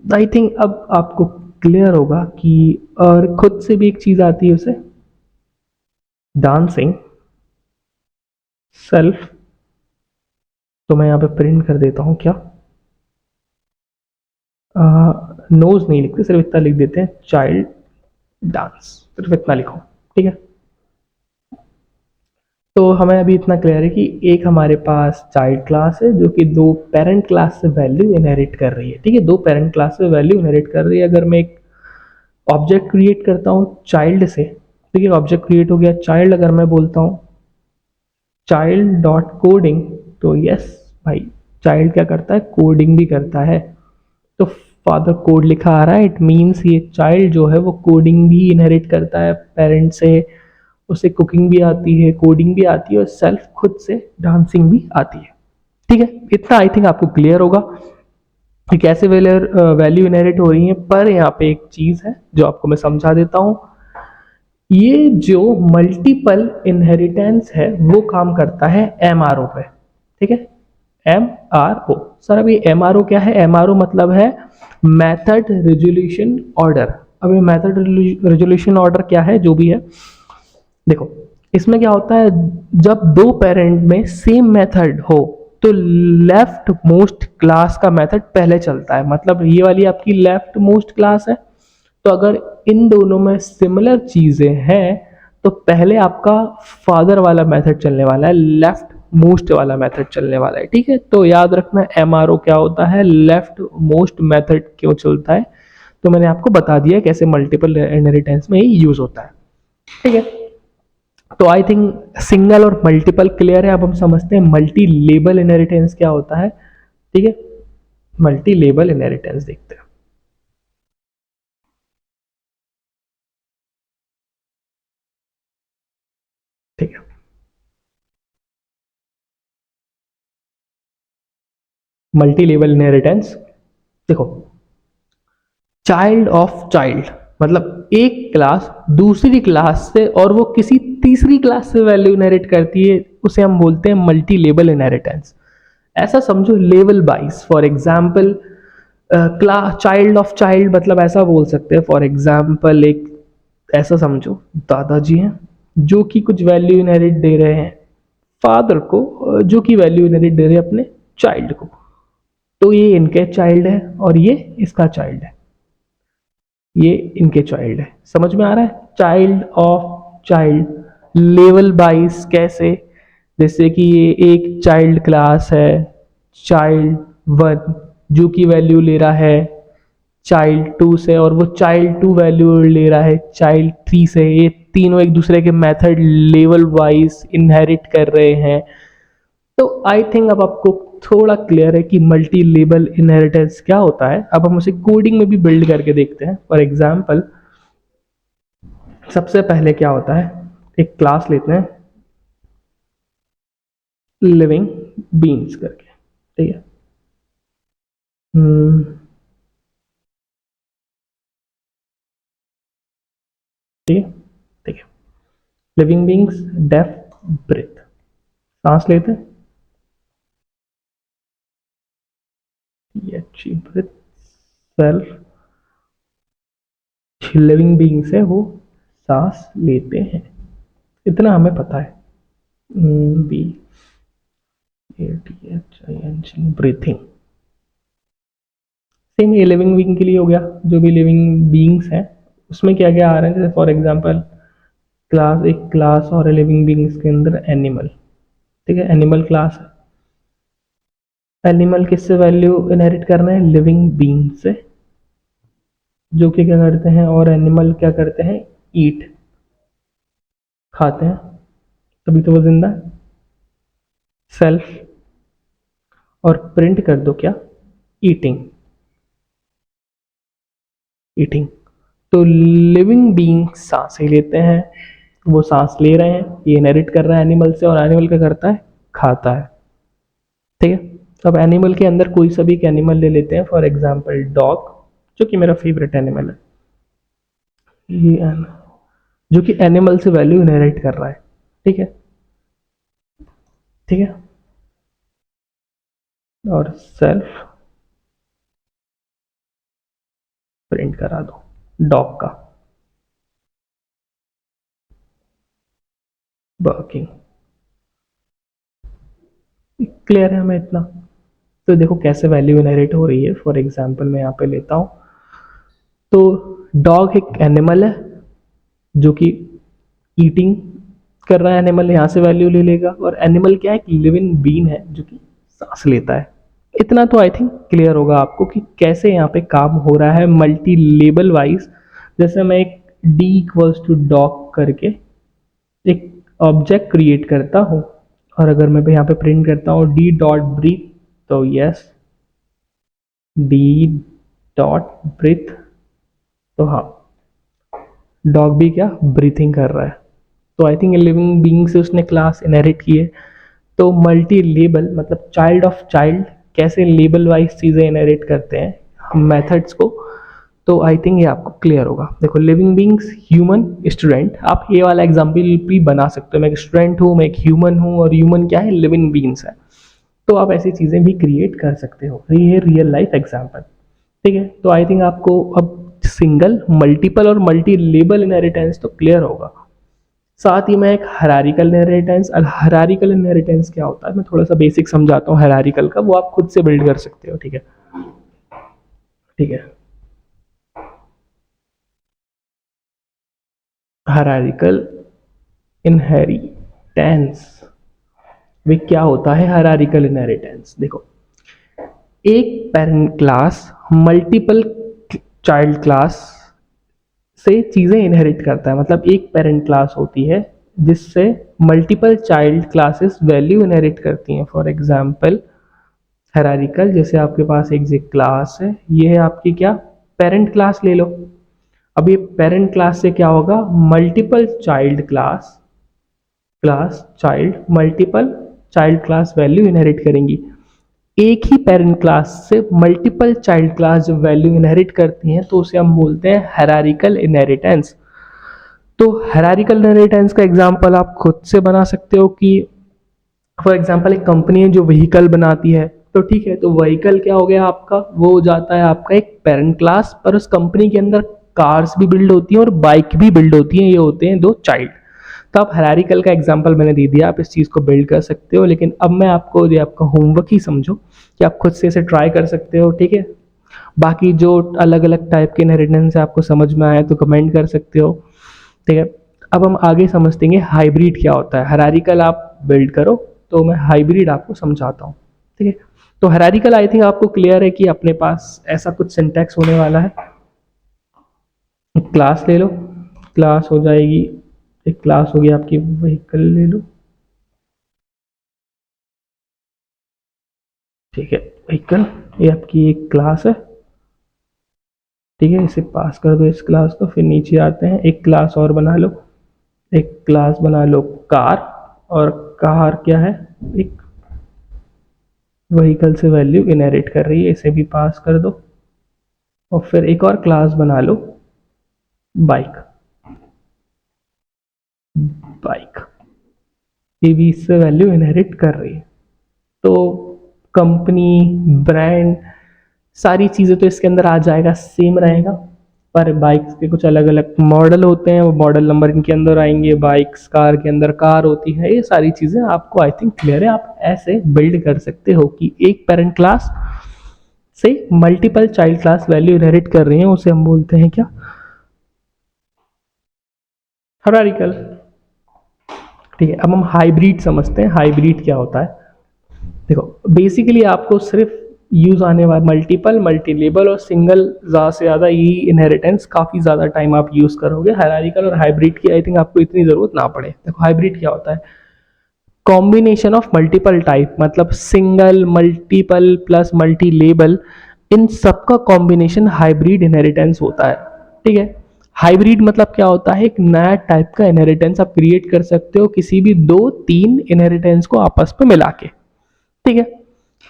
आई थिंक अब आपको क्लियर होगा कि, और खुद से भी एक चीज आती है उसे, डांसिंग सेल्फ। तो मैं यहाँ पे प्रिंट कर देता हूँ क्या, नोज नहीं लिखते, सिर्फ इतना लिख देते हैं चाइल्ड डांस, सिर्फ इतना लिखो। ठीक है, तो हमें अभी इतना क्लियर है कि एक हमारे पास चाइल्ड क्लास है जो कि दो पेरेंट क्लास से वैल्यू इनहेरिट कर रही है। ठीक है, दो पेरेंट क्लास से वैल्यू इनहेरिट कर रही है। अगर मैं एक ऑब्जेक्ट क्रिएट करता हूँ चाइल्ड से, ठीक है, ऑब्जेक्ट क्रिएट हो गया चाइल्ड, अगर मैं बोलता हूँ चाइल्ड डॉट कोडिंग, तो यस भाई, चाइल्ड क्या करता है, कोडिंग भी करता है। तो फादर कोड लिखा आ रहा है, इट मीन्स ये चाइल्ड जो है वो कोडिंग भी इनहेरिट करता है पेरेंट से, उसे कुकिंग भी आती है, कोडिंग भी आती है, और सेल्फ खुद से डांसिंग भी आती है। ठीक है, इतना आई थिंक आपको क्लियर होगा कि कैसे वैल्यू इनहेरिट हो रही है। पर यहाँ पे एक चीज है जो आपको मैं समझा देता हूँ, ये जो मल्टीपल इनहेरिटेंस है वो काम करता है एमआरओ पे। ठीक है, एमआरओ। सर अभी एमआरओ क्या है, एमआरओ मतलब है मेथड रिजोल्यूशन ऑर्डर। अब ये मेथड रिजोल्यूशन ऑर्डर क्या है, जो भी है, देखो इसमें क्या होता है, जब दो पेरेंट में सेम मेथड हो तो लेफ्ट मोस्ट क्लास का मेथड पहले चलता है। मतलब ये वाली आपकी लेफ्ट मोस्ट क्लास है, तो अगर इन दोनों में सिमिलर चीजें हैं तो पहले आपका फादर वाला मेथड चलने वाला है, लेफ्ट मोस्ट वाला मेथड चलने वाला है। ठीक है, तो याद रखना एमआरओ क्या होता है, लेफ्ट मोस्ट मेथड क्यों चलता है, तो मैंने आपको बता दिया कैसे मल्टीपल इनहेरिटेंस में ही यूज होता है। ठीक है, तो आई थिंक सिंगल और मल्टीपल क्लियर है। अब हम समझते हैं मल्टी लेबल इनहेरिटेंस क्या होता है। ठीक है, मल्टी लेबल इनहेरिटेंस देखते हैं। ठीक है, मल्टी लेवल इनहेरिटेंस, देखो चाइल्ड ऑफ चाइल्ड मतलब एक क्लास दूसरी क्लास से और वो किसी तीसरी क्लास से वैल्यू इनहेरिट करती है, उसे हम बोलते हैं मल्टी लेवल इनहेरिटेंस। ऐसा समझो level wise, for example class child of child मतलब ऐसा बोल सकते हैं, फॉर एग्जाम्पल एक ऐसा समझो दादाजी हैं जो कि कुछ वैल्यू इनहेरिट दे रहे हैं फादर को, जो कि वैल्यू इनहेरिट दे रहे हैं अपने चाइल्ड को, तो ये इनके चाइल्ड है और ये इसका चाइल्ड है, ये इनके चाइल्ड है। समझ में आ रहा है, child of child level wise कैसे, जैसे कि ये एक चाइल्ड क्लास है चाइल्ड वन जो कि वैल्यू ले रहा है चाइल्ड टू से, और वो चाइल्ड टू वैल्यू ले रहा है चाइल्ड थ्री से, ये तीनों एक दूसरे के मेथड लेवल वाइज इनहेरिट कर रहे हैं। तो आई थिंक अब आपको थोड़ा क्लियर है कि मल्टी लेवल इनहेरिटेंस क्या होता है। अब हम उसे कोडिंग में भी बिल्ड करके देखते हैं। फॉर एग्जाम्पल सबसे पहले क्या होता है, एक क्लास लेते हैं लिविंग बीन्स करके। ठीक है, ठीक है, ठीक है, लिविंग बींग्स डेफ ब्रेथ, सांस लेते हैं, ये अच्छी ब्रेथ, सेल्फ लिविंग बींग्स है वो सांस लेते हैं, इतना हमें पता है। B A T H I N G breathing. Same ये लिविंग बीइंग के लिए हो गया, जो भी लिविंग बीइंग्स हैं उसमें क्या क्या आ रहा है, जैसे फॉर एग्जांपल क्लास, एक क्लास और लिविंग बीइंग्स के अंदर एनिमल, ठीक है, एनिमल क्लास है। एनिमल किससे वैल्यू इनहेरिट कर रहे हैं, लिविंग बीइंग से, जो कि क्या करते हैं, और एनिमल क्या करते हैं, ईट, खाते हैं, तभी तो वो जिंदा है। सेल्फ और प्रिंट कर दो क्या, ईटिंग, ईटिंग। तो लिविंग बीइंग सांसें लेते हैं, वो सांस ले रहे हैं, ये इनहेरिट कर रहा है एनिमल से, और एनिमल क्या करता है, खाता है, ठीक है। तो अब एनिमल के अंदर कोई सा भी एक एनिमल ले लेते हैं, फॉर एग्जांपल डॉग, जो कि मेरा फेवरेट एनिमल है, ये जो कि एनिमल से वैल्यू इनहेरिट कर रहा है, ठीक है, ठीक है। और सेल्फ प्रिंट करा दो डॉग का, वर्किंग, क्लियर है हमें इतना। तो देखो कैसे वैल्यू इनहेरिट हो रही है, फॉर एग्जांपल मैं यहाँ पे लेता हूँ, तो डॉग एक एनिमल है जो कि ईटिंग कर रहा है, एनिमल यहाँ से वैल्यू ले लेगा, और एनिमल क्या है, एक लिविंग बीन है जो कि सांस लेता है। इतना तो आई थिंक क्लियर होगा आपको कि कैसे यहाँ पे काम हो रहा है मल्टी लेबल वाइज। जैसे मैं एक डी इक्वल्स टू डॉग करके एक ऑब्जेक्ट क्रिएट करता हूँ, और अगर मैं यहाँ पे प्रिंट करता हूँ डी डॉट ब्रीथ, तो यस, डी डॉट ब्रीथ, तो हाँ, डॉग भी क्या, ब्रीथिंग कर रहा है। तो आई थिंक लिविंग बीइंग से उसने क्लास इनहेरिट की है। तो मल्टी लेबल मतलब चाइल्ड ऑफ चाइल्ड, कैसे लेबल वाइज चीज़ें इनहेरिट करते हैं मेथड्स को, तो आई थिंक ये आपको क्लियर होगा। देखो लिविंग बीइंग्स, ह्यूमन, स्टूडेंट, आप ये वाला एग्जाम्पल भी बना सकते हो, मैं एक स्टूडेंट हूँ, मैं एक ह्यूमन हूँ, और ह्यूमन क्या है, लिविंग बीइंग्स है। तो आप ऐसी चीज़ें भी क्रिएट कर सकते हो, ये रियल लाइफ एग्जाम्पल, ठीक है। तो आई थिंक आपको अब सिंगल, मल्टीपल और मल्टी लेबल इनहेरिटेंस तो क्लियर होगा। साथ ही मैं एक हरारिकल इनहेरिटेंस, हरारिकल इनहेरिटेंस क्या होता है मैं थोड़ा सा बेसिक समझाता हूँ हरारिकल का, वो आप खुद से बिल्ड कर सकते हो, ठीक है, ठीक है। हरारिकल इनहेरिटेंस वे क्या होता है, हरारिकल इनहेरिटेंस देखो, एक parent class multiple child class से चीज़ें इनहेरिट करता है, मतलब एक पेरेंट क्लास होती है जिससे multiple child classes value inherit करती हैं। फॉर एग्जांपल हायरार्किकल, जैसे आपके पास एक जे क्लास है, ये है आपकी क्या, पेरेंट क्लास ले लो। अब ये पेरेंट क्लास से क्या होगा, multiple child class, class child, multiple child class value inherit करेंगी। एक ही पेरेंट क्लास से मल्टीपल चाइल्ड क्लास जब वैल्यू इनहेरिट करती हैं तो उसे हम बोलते हैं हायरार्किकल इनहेरिटेंस। तो हायरार्किकल इनहेरिटेंस का एग्जांपल आप खुद से बना सकते हो कि फॉर एग्जांपल एक कंपनी है जो व्हीकल बनाती है, तो ठीक है, तो व्हीकल क्या हो गया आपका, वो हो जाता है आपका एक पेरेंट क्लास, पर उस कंपनी के अंदर कार्स भी बिल्ड होती हैं और बाइक भी बिल्ड होती हैं, ये होते हैं दो चाइल्ड। तो आप हायरार्किकल का एग्जांपल मैंने दे दिया, आप इस चीज़ को बिल्ड कर सकते हो, लेकिन अब मैं आपको ये आपका होमवर्क ही समझो कि आप खुद से इसे ट्राई कर सकते हो, ठीक है। बाकी जो अलग अलग टाइप के इनहेरिटेंस है आपको समझ में आए तो कमेंट कर सकते हो, ठीक है। अब हम आगे समझते हैं हाइब्रिड क्या होता है। हायरार्किकल आप बिल्ड करो, तो मैं हाइब्रिड आपको समझाता हूँ, ठीक है। तो हायरार्किकल आई थिंक आपको क्लियर है कि अपने पास ऐसा कुछ सिंटैक्स होने वाला है। क्लास ले लो, क्लास हो जाएगी, एक क्लास होगी आपकी व्हीकल ले लो, ठीक है, व्हीकल ये आपकी एक क्लास है, ठीक है, इसे पास कर दो इस क्लास को, फिर नीचे आते हैं, एक क्लास और बना लो, एक क्लास बना लो कार, और कार क्या है, एक व्हीकल से वैल्यू इनहेरिट कर रही है, इसे भी पास कर दो, और फिर एक और क्लास बना लो बाइक, बाइक ये भी इससे वैल्यू इनहेरिट कर रही है। तो कंपनी, ब्रांड, सारी चीज़ें तो इसके अंदर आ जाएगा, सेम रहेगा, पर बाइक्स के कुछ अलग अलग मॉडल होते हैं, वो मॉडल नंबर इनके अंदर आएंगे, बाइक्स कार के अंदर कार होती है, ये सारी चीज़ें आपको आई थिंक क्लियर है। आप ऐसे बिल्ड कर सकते हो कि एक पेरेंट क्लास से multiple child class value inherit कर रही हैं, उसे हम बोलते हैं क्या? हायरार्किकल। ठीक है, अब हम हाइब्रिड समझते हैं। हाइब्रिड क्या होता है? देखो बेसिकली आपको सिर्फ यूज आने वाला मल्टीपल, मल्टी लेबल और सिंगल ज़्यादा से ज़्यादा यही इनहेरिटेंस काफ़ी ज़्यादा टाइम आप यूज़ करोगे। हायरार्किकल और हाइब्रिड की आई थिंक आपको इतनी ज़रूरत ना पड़े। देखो हाइब्रिड क्या होता है? कॉम्बिनेशन ऑफ मल्टीपल टाइप, मतलब single, multiple plus multi label, इन सबका कॉम्बिनेशन हाइब्रिड इनहेरिटेंस होता है। ठीक है, हाइब्रिड मतलब क्या होता है? एक नया टाइप का इनहेरिटेंस आप क्रिएट कर सकते हो किसी भी दो तीन इनहेरिटेंस को आपस में मिला के। ठीक है,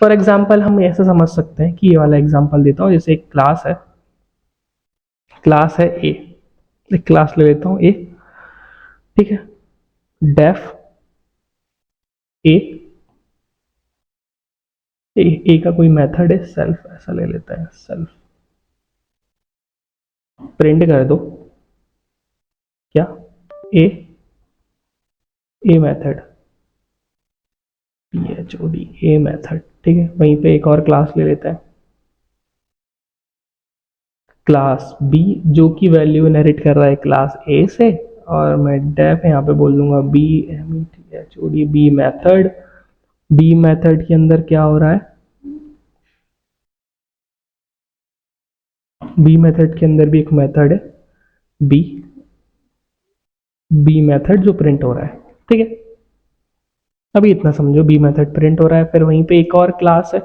फॉर एग्जाम्पल हम ऐसे समझ सकते हैं कि ये वाला एग्जाम्पल देता हूँ। जैसे एक क्लास है ए, एक क्लास ले लेता हूँ ए। ठीक है, डेफ ए, ए का कोई मेथड है सेल्फ, ऐसा ले लेता है सेल्फ। प्रिंट कर दो क्या? A, A method, PHOD, A method. ठीक है, वहीं पे एक और क्लास ले लेता है क्लास बी, जो कि वैल्यू इनहेरिट कर रहा है क्लास ए से, और मैं डेफ यहाँ पे बोल दूंगा BMETHOD, B method. B method के अंदर क्या हो रहा है? बी मेथड के अंदर भी एक मेथड है बी, बी मेथड जो प्रिंट हो रहा है। ठीक है, अभी इतना समझो, बी मेथड प्रिंट हो रहा है। फिर वहीं पे एक और क्लास है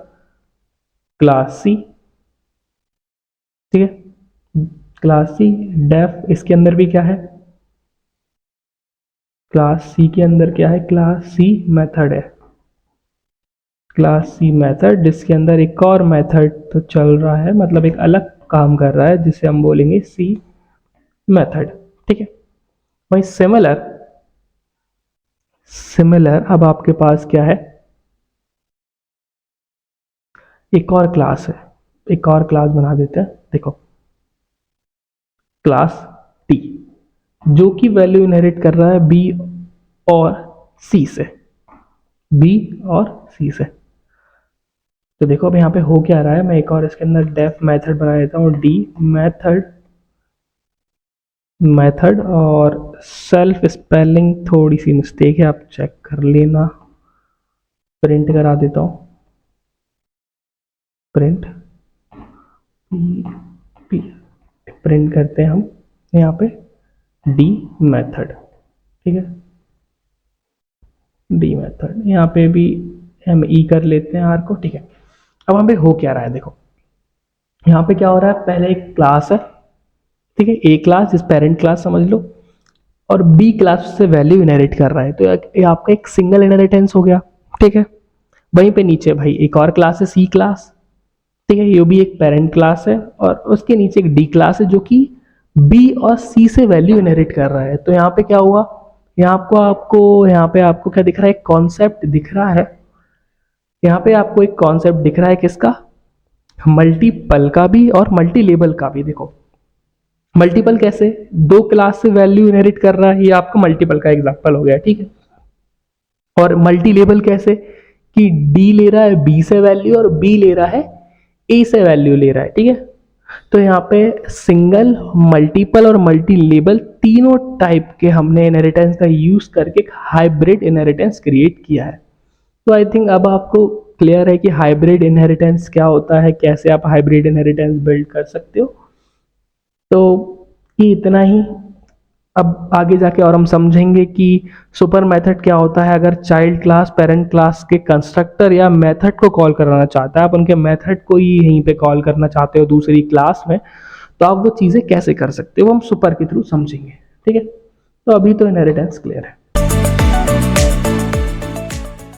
क्लास सी। ठीक है, क्लास सी डेफ, इसके अंदर भी क्या है? क्लास सी के अंदर क्या है? क्लास सी मेथड है, क्लास सी मेथड, जिसके अंदर एक और मेथड तो चल रहा है, मतलब एक अलग काम कर रहा है, जिसे हम बोलेंगे सी मेथड। ठीक है, वही सिमिलर अब आपके पास क्या है? एक और क्लास है, एक और क्लास बना देते हैं। देखो क्लास टी, जो कि वैल्यू इनहेरिट कर रहा है बी और सी से, बी और सी से। तो देखो अब यहाँ पे हो क्या रहा है, मैं एक और इसके अंदर डेफ मेथड बना देता हूँ, डी मेथड और सेल्फ स्पेलिंग थोड़ी सी मिस्टेक है, आप चेक कर लेना। प्रिंट करा देता हूँ, प्रिंट पी, प्रिंट करते हैं हम यहाँ पे डी मेथड। ठीक है, डी मेथड यहाँ पे भी हम ई कर लेते हैं आर को। ठीक है, अब यहाँ पे हो क्या रहा है? देखो यहाँ पे क्या हो रहा है, पहले एक क्लास है, ठीक है, ए क्लास, जिस पेरेंट क्लास समझ लो, और बी क्लास से वैल्यू इनहेरिट कर रहा है, तो ये आपका एक सिंगल इनहेरिटेंस हो गया। ठीक है, वहीं पे नीचे भाई एक और क्लास है सी क्लास। ठीक है, ये भी एक पेरेंट क्लास है, और उसके नीचे एक डी क्लास है जो कि बी और सी से वैल्यू इनहेरिट कर रहा है। तो यहाँ पे क्या हुआ? यहाँ पे आपको क्या दिख रहा है? एक कॉन्सेप्ट दिख रहा है। यहाँ पे आपको एक कॉन्सेप्ट दिख रहा है किसका? मल्टीपल का भी और मल्टी लेबल का भी। देखो मल्टीपल कैसे? दो क्लास से वैल्यू इनहेरिट कर रहा है, ये आपका मल्टीपल का एग्जांपल हो गया। ठीक है, और मल्टी लेबल कैसे? कि डी ले रहा है बी से वैल्यू और बी ले रहा है ए से वैल्यू ले रहा है। ठीक है, तो यहाँ पे सिंगल, मल्टीपल और मल्टी लेबल तीनों टाइप के हमने इनहेरिटेंस का यूज करके एक हाइब्रिड इनहेरिटेंस क्रिएट किया है। तो आई थिंक अब आपको क्लियर है कि हाइब्रिड इनहेरिटेंस क्या होता है, कैसे आप हाइब्रिड इनहेरिटेंस बिल्ड कर सकते हो। तो ये इतना ही। अब आगे जाके और हम समझेंगे कि सुपर मेथड क्या होता है। अगर चाइल्ड क्लास पेरेंट क्लास के कंस्ट्रक्टर या मेथड को कॉल कराना चाहता है, आप उनके मेथड को ही यहीं पे कॉल करना चाहते हो दूसरी क्लास में, तो आप वो चीज़ें कैसे कर सकते हो, वो हम सुपर के थ्रू समझेंगे। ठीक है, तो अभी तो इनहेरिटेंस क्लियर है।